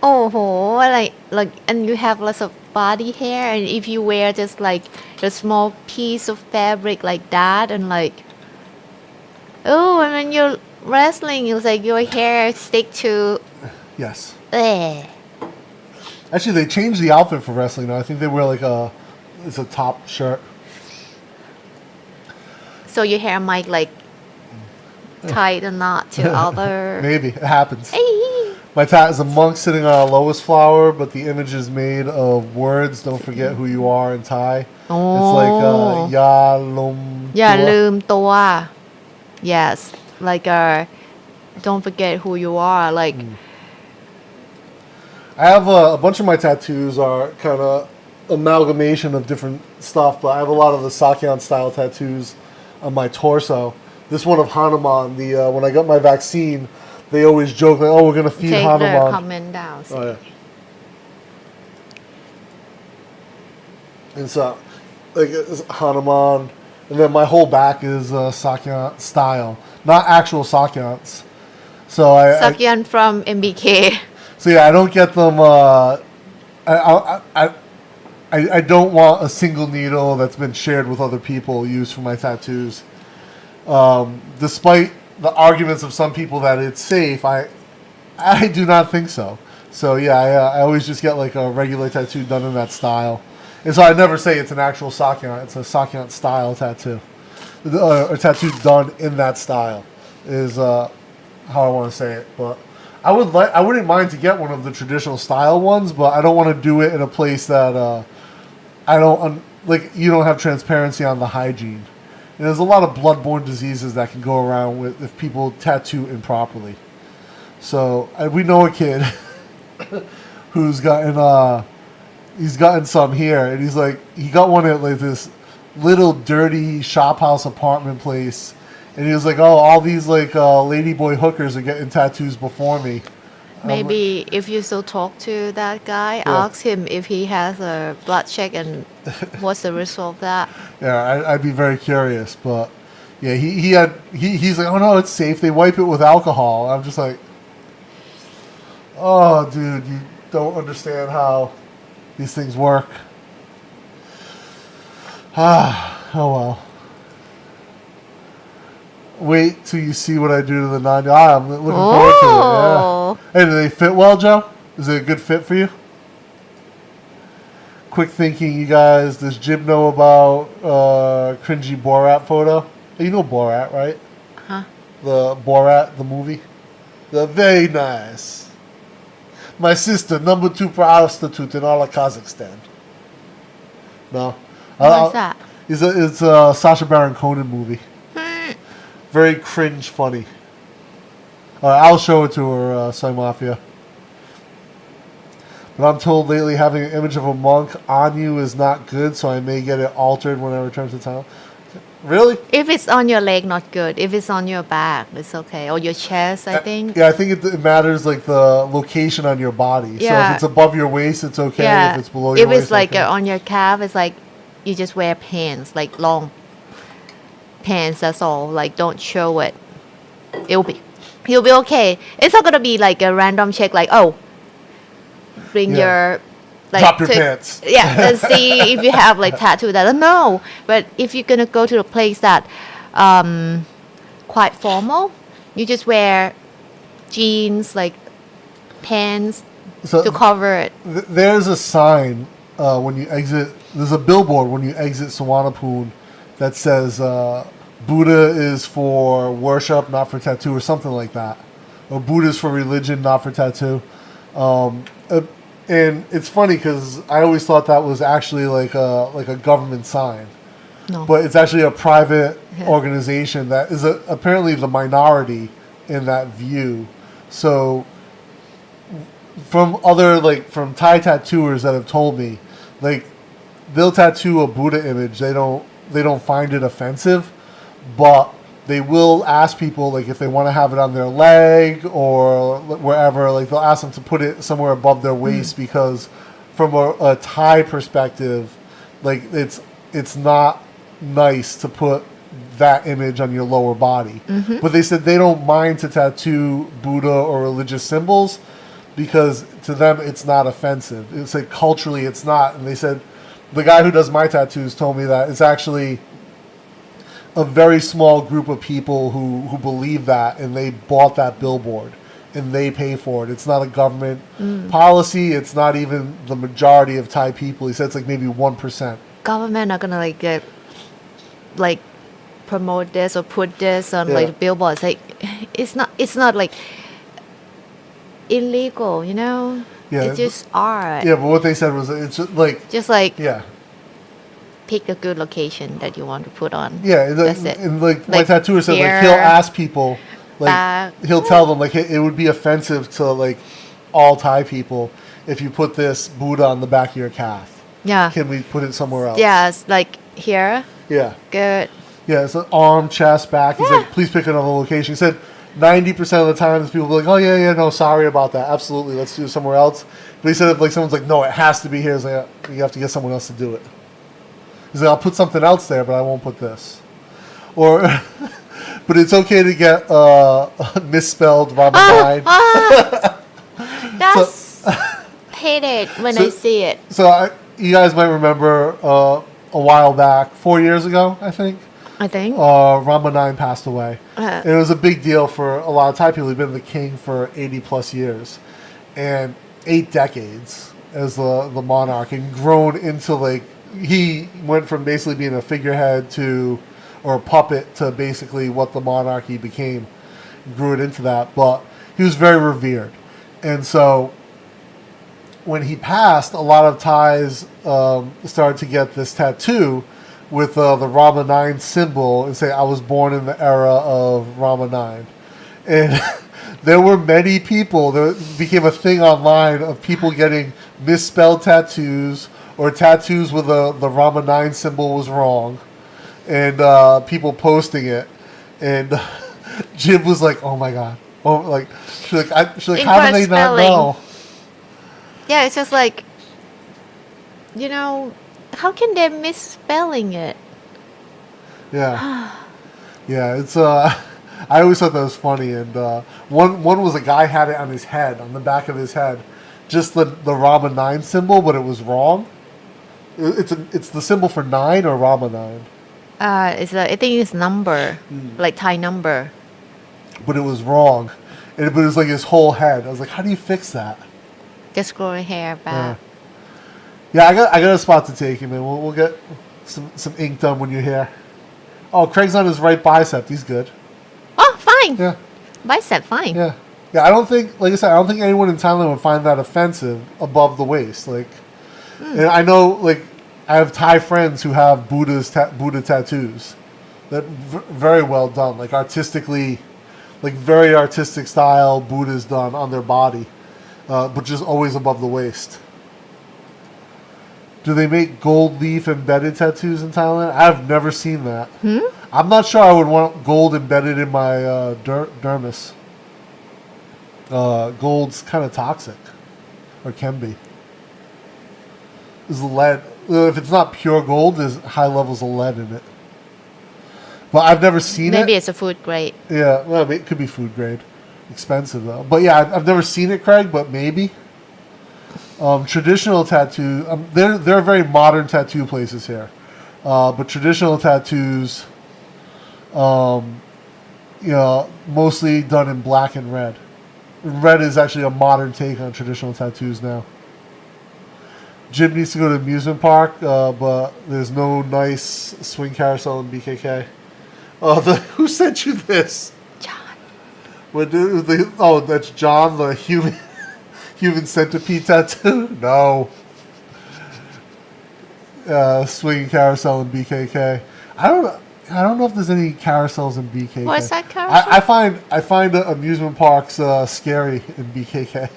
Oh, like and you have lots of body hair, and if you wear just like a small piece of fabric like that, and like, oh, and when you're wrestling, it's like your hair stick to. Yes. Eh. Actually, they changed the outfit for wrestling now. I think they wear like it's a top shirt. So your hair might like tied a knot to other. Maybe it happens. Hey. My tat is a monk sitting on a lotus flower, but the image is made of words. Don't forget who you are in Thai. It's like Ya Lum. อย่าลืมตัว yes like don't forget who you are like I have a bunch of my tattoos are kind of amalgamation of different stuff, but I have a lot of the Sakyan style tattoos on my torso. This one of Hanuman, when I got my vaccine, they always joke like, "Oh, we're gonna feed take the Hanuman." comment down Oh, yeah. And so, like it's Hanuman, and then my whole back is Sakyan style, not actual Sakyans. So Sakyan from MBK So yeah, I don't get them. I don't want a single needle that's been shared with other people used for my tattoos. Despite the arguments of some people that it's safe, I do not think so. So yeah, I always just get like a regular tattoo done in that style, and so I never say it's an actual Sakyan. It's a Sakyan style tattoo, a tattoo done in that style is how I want to say it, but. I wouldn't mind to get one of the traditional style ones, but I don't want to do it in a place that you don't have transparency on the hygiene. And there's a lot of bloodborne diseases that can go around with if people tattoo improperly. So we know a kid who's gotten some here, and he got one at like this little dirty shop house apartment place. And he was like, "Oh, all these like ladyboy hookers are getting tattoos before me." maybe if you still talk to that guy ask him if he has a blood check and what's the result of that. Yeah, I'd be very curious, but yeah, he's like, "Oh no, it's safe. They wipe it with alcohol." I'm just like, "Oh, dude, you don't understand how these things work." Oh well. Wait till you see what I do to the I'm looking forward to it. Yeah. Hey, do they fit well, Joe? Is it a good fit for you? quick thinking, you guys. Does Jib know about cringy Borat photo? You know Borat, right? Huh? The Borat, the movie. The very nice. My sister, number 2 prostitute in all of Kazakhstan. No. What's that? It's a Sacha Baron Cohen movie. Very cringe funny. I'll show it to her, Soy Mafia. But I'm told lately having an image of a monk on you is not good, so I may get it altered when I return to town. Really? If it's on your leg, not good. If it's on your back, it's okay. Or your chest, I think. Yeah, I think it matters like the location on your body. Yeah. So if it's above your waist, it's okay. Yeah. If it's below your waist, If it's like okay. on your calf, it's like you just wear pants, like long pants. That's all. Like don't show it. You'll be okay. It's not gonna be like a random check. Like bring Yeah. your like Drop your pants. Yeah, let's see if you have like tattoo that. No, but if you're gonna go to a place that quite formal, you just wear jeans, like pants So to cover it. there's a sign when you exit. There's a billboard when you exit Suvarnabhumi that says Buddha is for worship, not for tattoo, or something like that. Or Buddha is for religion, not for tattoo. And it's funny because I always thought that was actually like a government sign. No. But it's actually a private organization that is apparently the minority in that view. So from from Thai tattooers that have told me, like they'll tattoo a Buddha image. They don't find it offensive, but they will ask people like if they want to have it on their leg or wherever. Like they'll ask them to put it somewhere above their waist because from a Thai perspective, like it's not nice to put that image on your lower body. But they said they don't mind to tattoo Buddha or religious symbols because to them it's not offensive. It's like culturally it's not. And they said the guy who does my tattoos told me that it's actually a very small group of people who believe that, and they bought that billboard and they pay for it. It's not a government policy. It's not even the majority of Thai people. He said it's like maybe 1%. Government are gonna like promote this or put this on Yeah. like billboards. Like it's not like illegal, you know. Yeah, It's just art. Yeah, but what they said was it's Just like yeah. pick a good location that you want to put on. Yeah, That's it. and like my Like tattooer said, like here, he'll ask people, like back. he'll tell them like hey, it would be offensive to like all Thai people if you put this Buddha on the back of your calf. Yeah. Can we put it somewhere else? Yeah, it's like here. Yeah. Good. Yeah, it's an arm, chest, back. He's like, please pick another location. He said 90% of the times people will be like, oh yeah, no, sorry about that. Absolutely, let's do it somewhere else. But he said if like someone's like, no, it has to be here. He's like, you have to get someone else to do it. He's like, I'll put something else there, but I won't put this. Or, but it's okay to get misspelled Ramadan. That's hate it when I see it. So you guys might remember a while back, 4 years ago, I think. I think. Rama9 passed away. And it was a big deal for a lot of Thai people. He'd been the king for 80 plus years and 8 decades as the monarch, and grown into like, he went from basically being a figurehead or a puppet to basically what the monarchy became. Grew it into that, but he was very revered. And so when he passed, a lot of Thais started to get this tattoo with the Rama 9 symbol and say, I was born in the era of Rama 9. And there were many people, there became a thing online of people getting misspelled tattoos or tattoos with the Rama 9 symbol was wrong. And people posting it. And Jim was like, oh my God. Oh, like, she's like, how do they not know? Yeah, it's just like, you know, how can they misspelling it? Yeah. Yeah, it's I always thought that was funny, and one was a guy had it on his head, on the back of his head, just the Rama 9 symbol, but it was wrong. It's the symbol for 9 or Rama 9. I think it's number, like Thai number. But it was wrong. But it was like his whole head. I was like, how do you fix that? Just grow hair back. Yeah, I got a spot to take you, man. We'll get some ink done when you're here. Oh, Craig's on his right bicep. He's good. Oh, fine. Yeah. Bicep, fine. Yeah. Yeah, I don't think, like I said, I don't think anyone in Thailand would find that offensive above the waist. Like, and I know, like, I have Thai friends who have Buddha tattoos that very well done, like artistically, like very artistic style Buddha's done on their body, but just always above the waist. Do they make gold leaf embedded tattoos in Thailand? I've never seen that. I'm not sure I would want gold embedded in my dermis. Gold's kind of toxic, or can be. There's lead. If it's not pure gold, there's high levels of lead in it. But I've never seen it. Maybe it's a food grade. Yeah, well, it could be food grade. Expensive though. But yeah, I've never seen it, Craig. But maybe. Traditional tattoo. There are very modern tattoo places here, but traditional tattoos, mostly done in black and red. Red is actually a modern take on traditional tattoos now. Jim needs to go to the amusement park, but there's no nice swing carousel in BKK. Who sent you this? John. That's John, the human centipede tattoo? No. Swing carousel in BKK. I don't know if there's any carousels in BKK. What's that carousel? I find amusement parks scary in BKK.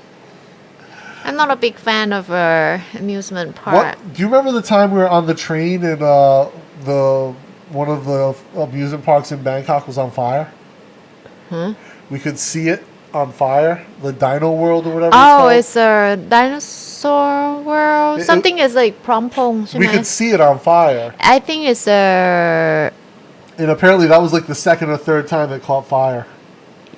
I'm not a big fan of amusement park. Do you remember the time we were on the train and one of the amusement parks in Bangkok was on fire? We could see it on fire, the Dino World or whatever. Oh, it's a dinosaur world. Something is like Prompong. We could see it on fire. I think it's a. And apparently that was like the second or third time it caught fire.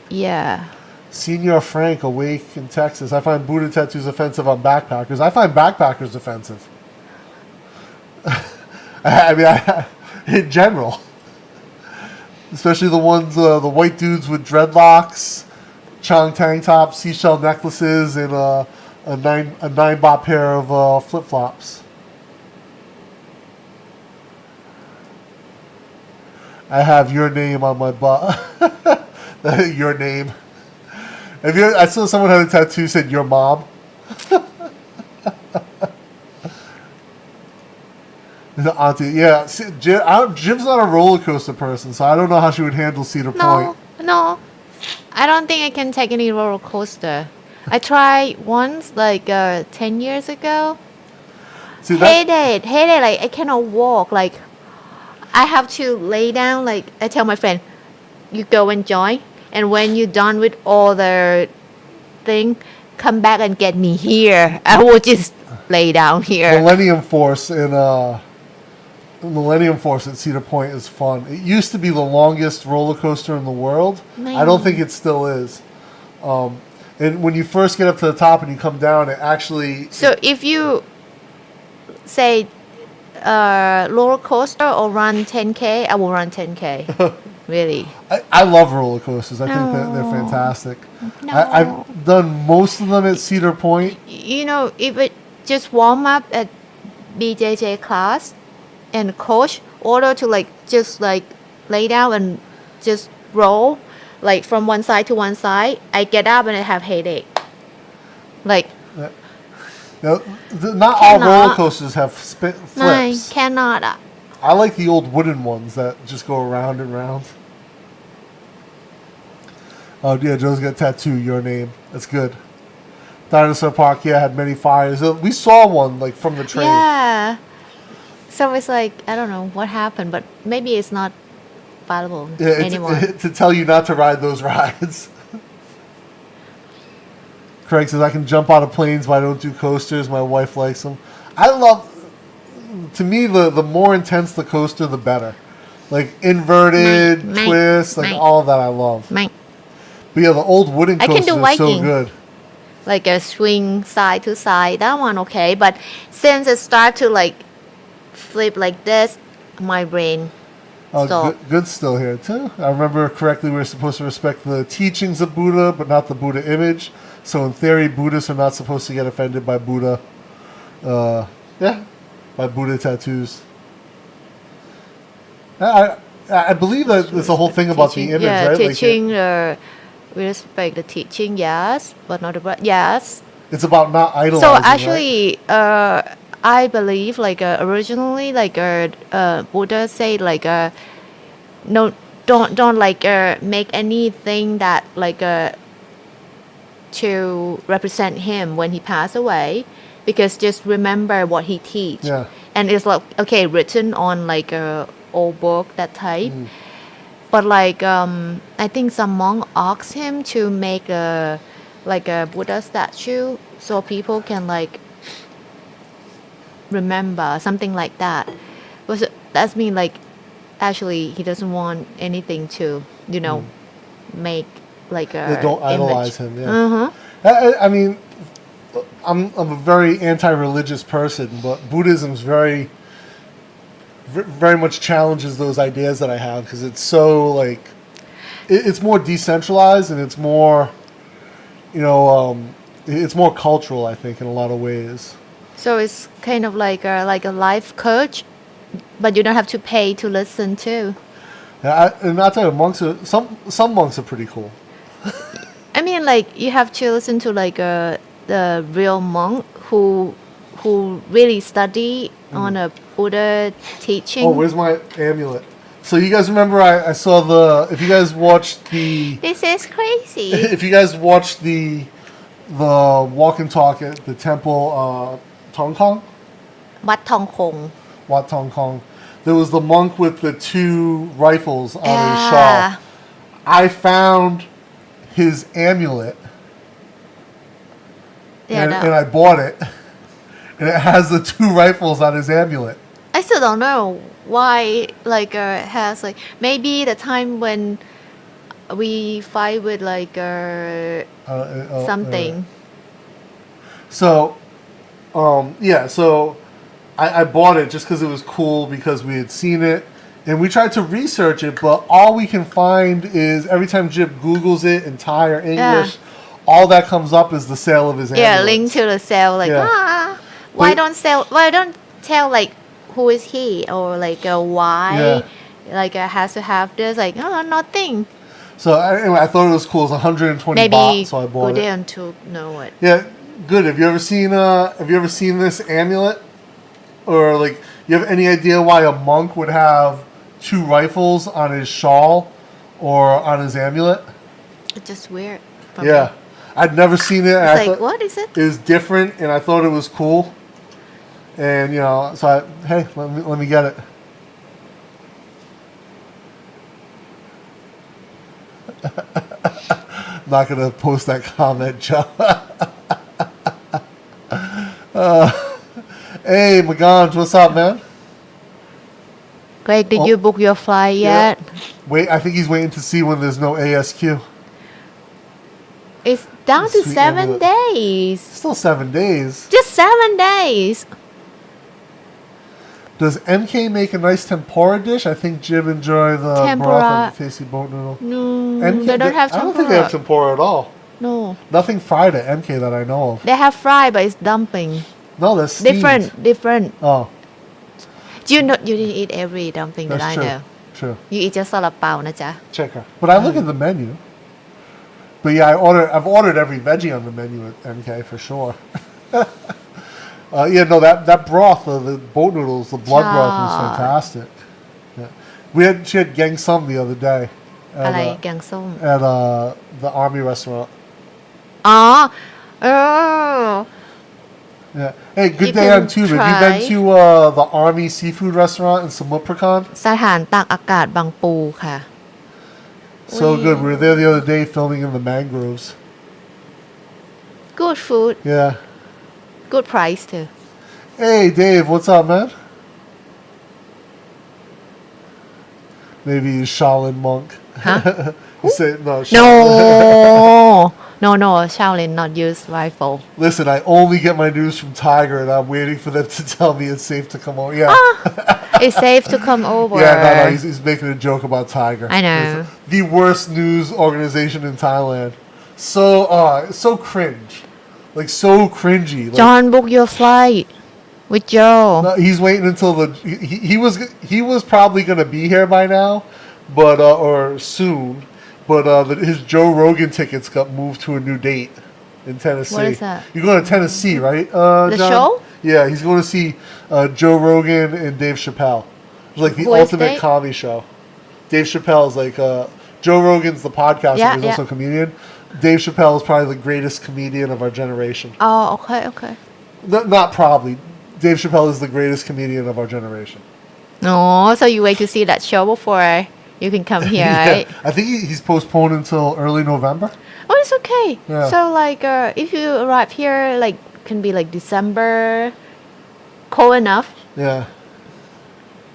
Yeah. Senior Frank awake in Texas. I find Buddha tattoos offensive on backpackers. I find backpackers offensive. I mean, in general. Especially the ones, the white dudes with dreadlocks, Chong tank tops, seashell necklaces, and a 9-baht pair of flip-flops. I have your name on my butt. Your name. I saw someone had a tattoo said your mom. Auntie, yeah. Jim's not a roller coaster person, so I don't know how she would handle Cedar Point. No. I don't think I can take any roller coaster. I tried once, like 10 years ago. Hate it. Like, I cannot walk. Like, I have to lay down. Like, I tell my friend, you go and join. And when you're done with all the thing, come back and get me here. I will just lay down here. Millennium Force at Cedar Point is fun. It used to be the longest roller coaster in the world. I don't think it still is. And when you first get up to the top and you come down, it actually... So if you say roller coaster or run 10K, I will run 10K. Really. I love roller coasters. I think they're fantastic. No. I've done most of them at Cedar Point. You know, if it just warm up at BJJ class and coach order to just lay down and just roll like from one side to one side, I get up and I have headache. Like. Now, not all roller coasters have flips. No, cannot. I like the old wooden ones that just go around and round. Oh, yeah, Joe's got a tattoo, your name. That's good. Dinosaur Park, had many fires. We saw one, like, from the train. Yeah. So it's like, I don't know what happened, but maybe it's not valuable anymore. To tell you not to ride those rides. Craig says, I can jump out of planes, but I don't do coasters. My wife likes them. To me, the more intense the coaster, the better. Like inverted, twist, all of that I love. But yeah, the old wooden coasters are so good. Like a swing side to side, that one okay. But since it start to flip like this, my brain stopped. Good still here too. I remember correctly, we were supposed to respect the teachings of Buddha, but not the Buddha image. So in theory, Buddhists are not supposed to get offended by Buddha Yeah, by Buddha tattoos. I believe that there's a whole thing about the image, yeah, right? teaching we respect the teaching, yes, but not the yes. It's about not idolizing. So right? actually, I believe like originally like Buddha said like no, don't like make anything that like to represent him when he passed away, because just remember what he teach. Yeah. And it's like okay, written on like a old book that type. But like I think some monk asked him to make a like a Buddha statue so people can like remember something like that. Was that's mean like actually he doesn't want anything to make like a They don't idolize image. him. Yeah. I mean, I'm a very anti-religious person, but Buddhism's very much challenges those ideas that I have because it's so like it's more decentralized and it's more it's more cultural, I think, in a lot of ways. So it's kind of like a life coach, but you don't have to pay to listen to. Yeah, and I'll tell you, monks are some monks are pretty cool. I mean, like you have to listen to like the real monk who really study on a Buddha teaching. Oh, where's my amulet? So you guys remember I saw if you guys watched This is crazy. if you guys watched the walk and talk at the temple Tong Kong, Wat Tong Kong. Wat Tong Kong, there was the monk with the 2 rifles on his Yeah. shawl. I found his amulet and I bought it, and it has the 2 rifles on his amulet. I still don't know why like it has like maybe the time when we fight with like something. So, yeah, so I bought it just because it was cool because we had seen it. And we tried to research it, but all we can find is every time Jib Googles it in Thai or English, all that comes up is the sale of his Yeah, amulets. link to the sale like why don't tell like who is he or like why like has to have this like nothing. So anyway, I thought it was cool. It was 120 Maybe baht, so I bought it. Gudeon to know it. Yeah, good. Have you ever seen this amulet? Or like, you have any idea why a monk would have 2 rifles on his shawl or on his amulet? It's just weird. Yeah, I'd never seen it. It's like, what is it? It was different, and I thought it was cool. And so hey, let me get it. Not gonna post that comment, Joe. Hey, Maganj, what's up, man? Greg, did you book your flight yet? Wait, I think he's waiting to see when there's no ASQ. It's down to Sweet 7 amulet. days. Still 7 days. Just 7 days. Does MK make a nice tempura dish? I think Jib enjoy the Tempura. broth and the tasty boat noodle. No, MK, they don't have I don't think they have tempura. tempura at all. No, Nothing fried at MK that I know of. they have fried, but it's dumpling. No, that's steamed. Different. Oh, You didn't eat every dumpling that's that I true. know. True. You eat just ซาลาเปานะจ๊ะ Checker. But I look at the menu. But yeah, I've ordered every veggie on the menu at MK for sure. Yeah, no, that broth, the boat noodles, the blood broth was fantastic. Yeah. She had gang sum the other day อะไร at, แกงส้ม at the army restaurant. อ๋อเออ Yeah. Hey, good You day can on tube. Have you try. been to the army seafood restaurant in Samutprakan? สถานตากอากาศบางปูค่ะ So good. We were there the other day filming in the mangroves. Good food Yeah. good price too Hey, Dave, what's up, man? Maybe he's Shaolin monk. Huh? You say no. no Shaolin not use rifle Listen, I only get my news from Tiger, and I'm waiting for them to tell me it's safe to come over. Yeah. it's safe to come over Yeah, no, he's making a joke about Tiger. I know. It's the worst news organization in Thailand. So cringe. Like, so cringy. Like, John book your flight with Joe. No, he's waiting until he was probably gonna be here by now, but or soon, but his Joe Rogan tickets got moved to a new date in Tennessee. What is that? You're going to Tennessee, right? The John? show? Yeah, he's going to see Joe Rogan and Dave Chappelle. It's like the Who is ultimate they? comedy show. Dave Chappelle's like Joe Rogan's the podcaster, Yeah, he's yeah. also a comedian. Dave Chappelle is probably the greatest comedian of our generation. Oh, okay. Not probably. Dave Chappelle is the greatest comedian of our generation. No, so you wait to see that show before you can come here, right? I think he's postponed until early November. Oh, it's okay. Yeah. So like, if you arrive here, like, can be like December, cold enough, Yeah.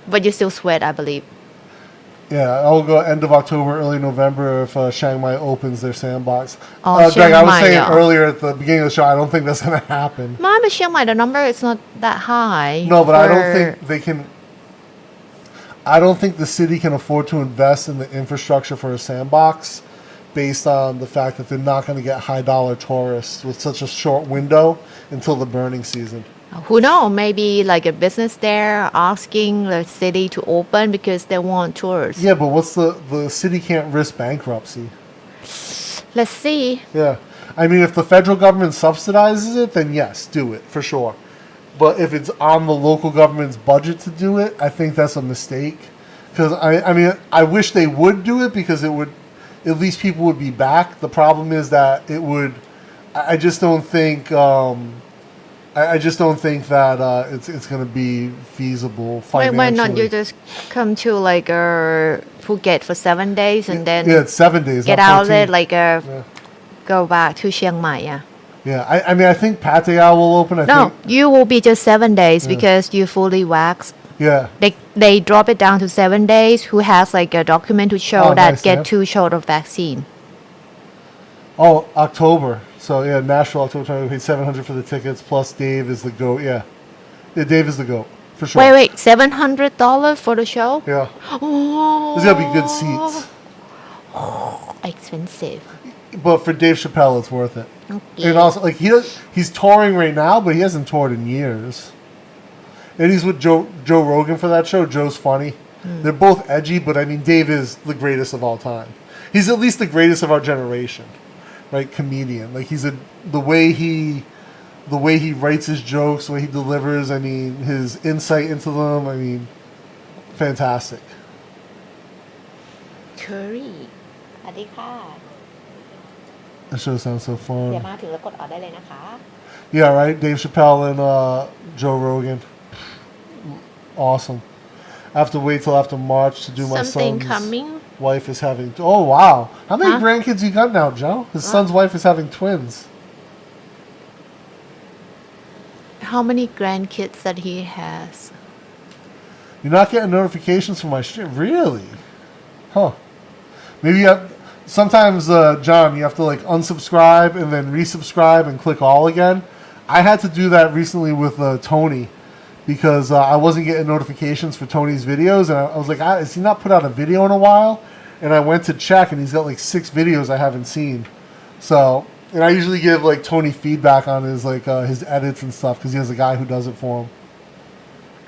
but you still sweat, I believe. Yeah, I'll go end of October, early November if Chiang Mai opens their sandbox. Oh, Greg, Chiang I was Mai, saying yeah. earlier at the beginning of the show, I don't think that's going to happen. But Chiang Mai, the number is not that high. No, but I don't for- think they can. I don't think the city can afford to invest in the infrastructure for a sandbox based on the fact that they're not going to get high dollar tourists with such a short window until the burning season. Who knows? Maybe like a business there asking the city to open because they want tourists. Yeah, but what's the city can't risk bankruptcy. Let's see. Yeah. I mean, if the federal government subsidizes it, then yes, do it, for sure. But if it's on the local government's budget to do it, I think that's a mistake. Because, I mean, I wish they would do it because it would, at least people would be back. The problem is that it would, I just don't think, I just don't think that it's going to be feasible financially. Why not you just come to like Phuket for 7 days and then Yeah, it's 7 days. get not out of 14. it, like Yeah. go back to Chiang Mai, yeah. Yeah, I mean, I think Pattaya will open. I No, think, you will be just 7 days because you fully wax. yeah. They drop it down to 7 days. Who has like a document to show Oh, that nice, get yeah. 2 shot of vaccine? Oh, October. So yeah, Nashville, October. We paid $700 for the tickets. Plus, Dave is the goat. Yeah, Dave is the goat for sure. Wait, $700 for the show? Yeah, Oh, there's gotta be good seats. expensive. But for Dave Chappelle, it's worth it. Okay. And also, like he's touring right now, but he hasn't toured in years. And he's with Joe Rogan for that show. Joe's funny. They're both edgy, but I mean, Dave is the greatest of all time. He's at least the greatest of our generation, right? Comedian. Like the way he writes his jokes, the way he delivers. I mean, his insight into them. I mean, fantastic. Curry สวัสดีค่ะ That show sounds so เดี๋ยว fun. มาถึงแล้วกดออดได้เลยนะคะ Yeah, right. Dave Chappelle and Joe Rogan. Awesome. I have to wait till after March to do my Something son's coming? wife is having. Oh wow! How many Huh? grandkids you got now, Joe? His son's wife is having twins. How many grandkids that he has? You're not getting notifications from my stream, really? Huh? Maybe you have. Sometimes, John, you have to like unsubscribe and then resubscribe and click all again. I had to do that recently with Tony because I wasn't getting notifications for Tony's videos, and I was like, has he not put out a video in a while? And I went to check, and he's got like 6 videos I haven't seen. So, and I usually give like Tony feedback on his like his edits and stuff because he has a guy who does it for him.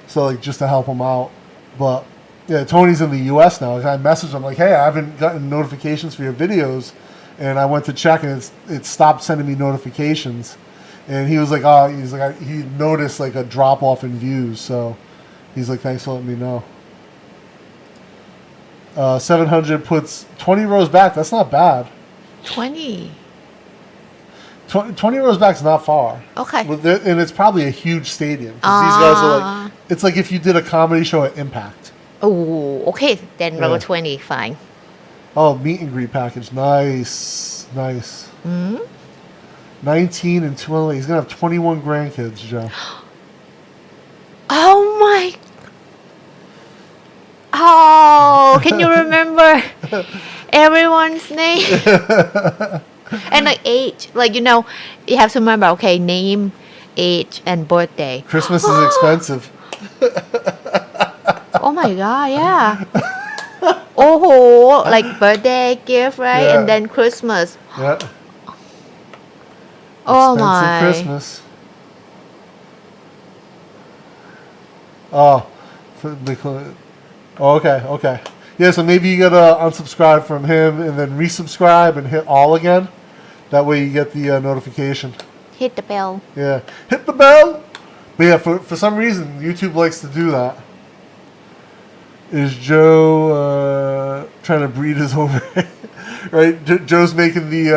So like just to help him out, but. Yeah, Tony's in the U.S. now. Like, I messaged him like, "Hey, I haven't gotten notifications for your videos," and I went to check, and it stopped sending me notifications. And he was like, "Oh, he noticed like a drop off in views." So he's like, "Thanks for letting me know." 700 puts 20 rows back. That's not bad. 20. 20 rows back's not far. Okay. And it's probably a huge stadium. 'Cause these guys are like, it's like if you did a comedy show at Impact. Oh, okay. Then row Yeah. 20, fine. Oh, meet and greet package. Nice. 19 and 2. He's going to have 21 grandkids, Joe. Oh my. Oh, can you remember everyone's name? And like age. Like, you have to remember, okay, name, age, and birthday. Christmas is expensive. Oh my God, yeah. Oh, like birthday gift, right? Yeah. And then Christmas. Yeah. Oh Expensive my. Christmas. Oh, okay. Yeah, so maybe you gotta unsubscribe from him and then resubscribe and hit all again. That way you get the notification. Hit the bell. Yeah, hit the bell. But yeah, for some reason YouTube likes to do that. Is Joe trying to breed his over? Right, Joe's making the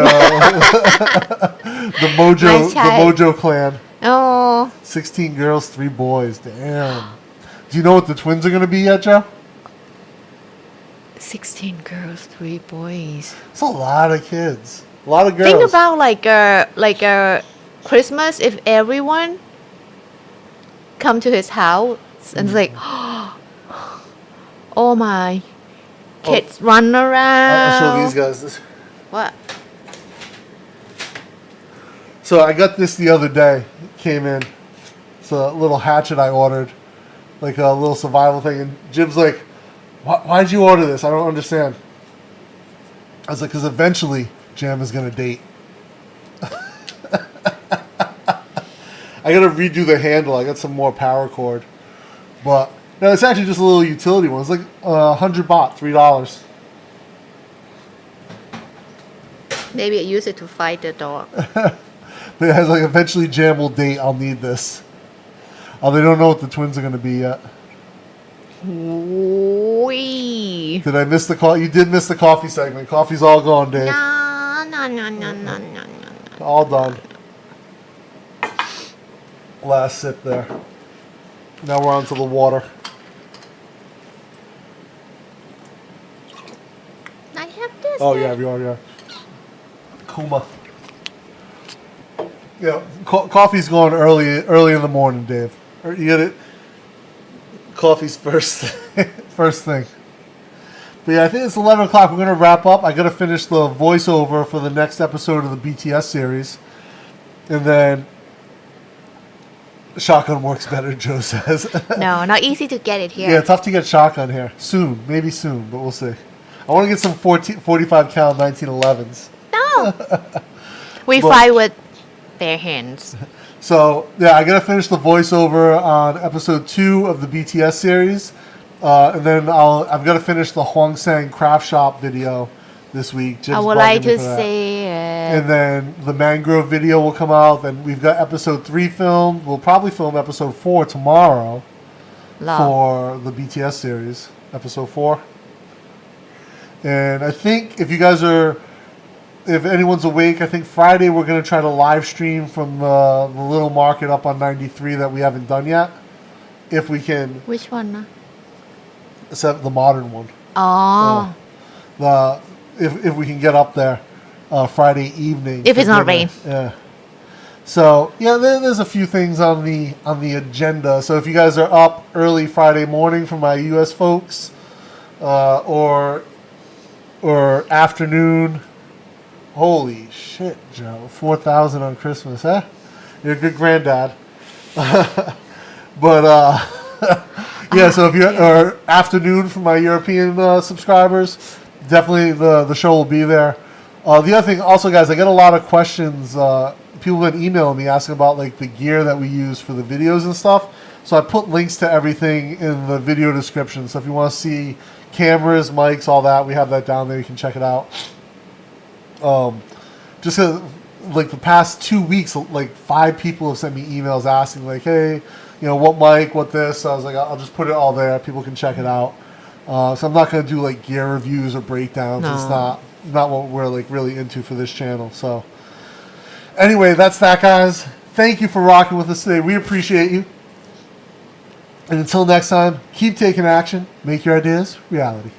the Mojo clan. Oh. 16 girls, 3 boys. Damn. Do you know what the twins are gonna be yet, Joe? 16 girls, 3 boys. It's a lot of kids. A lot of girls. Think about like a Christmas if everyone come to his house and it's like, oh my, kids run around. I'll show these guys this. What? So I got this the other day. It came in. It's a little hatchet I ordered, like a little survival thing. And Jim's like, "Why'd you order this? I don't understand." I was like, "Because eventually Jam is gonna date." I gotta redo the handle. I got some more power cord, but no, it's actually just a little utility one. It's like 100 baht, $3. Maybe I use it to fight the dog. But it has like eventually Jam will date. I'll need this. They don't know what the twins are gonna be yet. Wee. Did I miss the call? You did miss the coffee segment. Coffee's all gone, Dave. No. All done. Last sip there. Now we're on to the water. I have this. Oh yeah, we are. Kuma. Yeah, coffee's going early in the morning, Dave. You get it? Coffee's first thing. But yeah, I think it's 11 o'clock. We're going to wrap up. I got to finish the voiceover for the next episode of the BTS series. And then shotgun works better, Joe says. No, not easy to get it here. Yeah, tough to get shotgun here. Maybe soon, but we'll see. I want to get some 45 cal 1911s. No. We fight with bare hands. So, yeah, I got to finish the voiceover on episode 2 of the BTS series. And then I've got to finish the Huangsang craft shop video this week. Jim's I would like to see it. And then the mangrove video will come out. Then we've got episode 3 filmed. We'll probably film episode 4 tomorrow for the BTS series, episode 4. And I think if anyone's awake, I think Friday we're going to try to live stream from the little market up on 93 that we haven't done yet. If we can. Which one? Except the modern one. Oh. If we can get up there Friday evening. If it's not rain. Yeah. So yeah, there's a few things on the agenda. So if you guys are up early Friday morning for my U.S. folks, or afternoon. Holy shit, Joe! 4,000 on Christmas, huh? You're a good granddad. But yeah, so if or afternoon for my European subscribers, definitely the show will be there. The other thing, also, guys, I get a lot of questions. People have been emailing me asking about like the gear that we use for the videos and stuff. So I put links to everything in the video description. So if you want to see cameras, mics, all that, we have that down there. You can check it out. Just like the past 2 weeks, like 5 people have sent me emails asking like, hey, what mic, what this. So I was like, I'll just put it all there. People can check it out. So I'm not going to do like gear reviews or breakdowns. No. It's not what we're like really into for this channel. So anyway, that's that, guys. Thank you for rocking with us today. We appreciate you. And until next time, keep taking action. Make your ideas reality.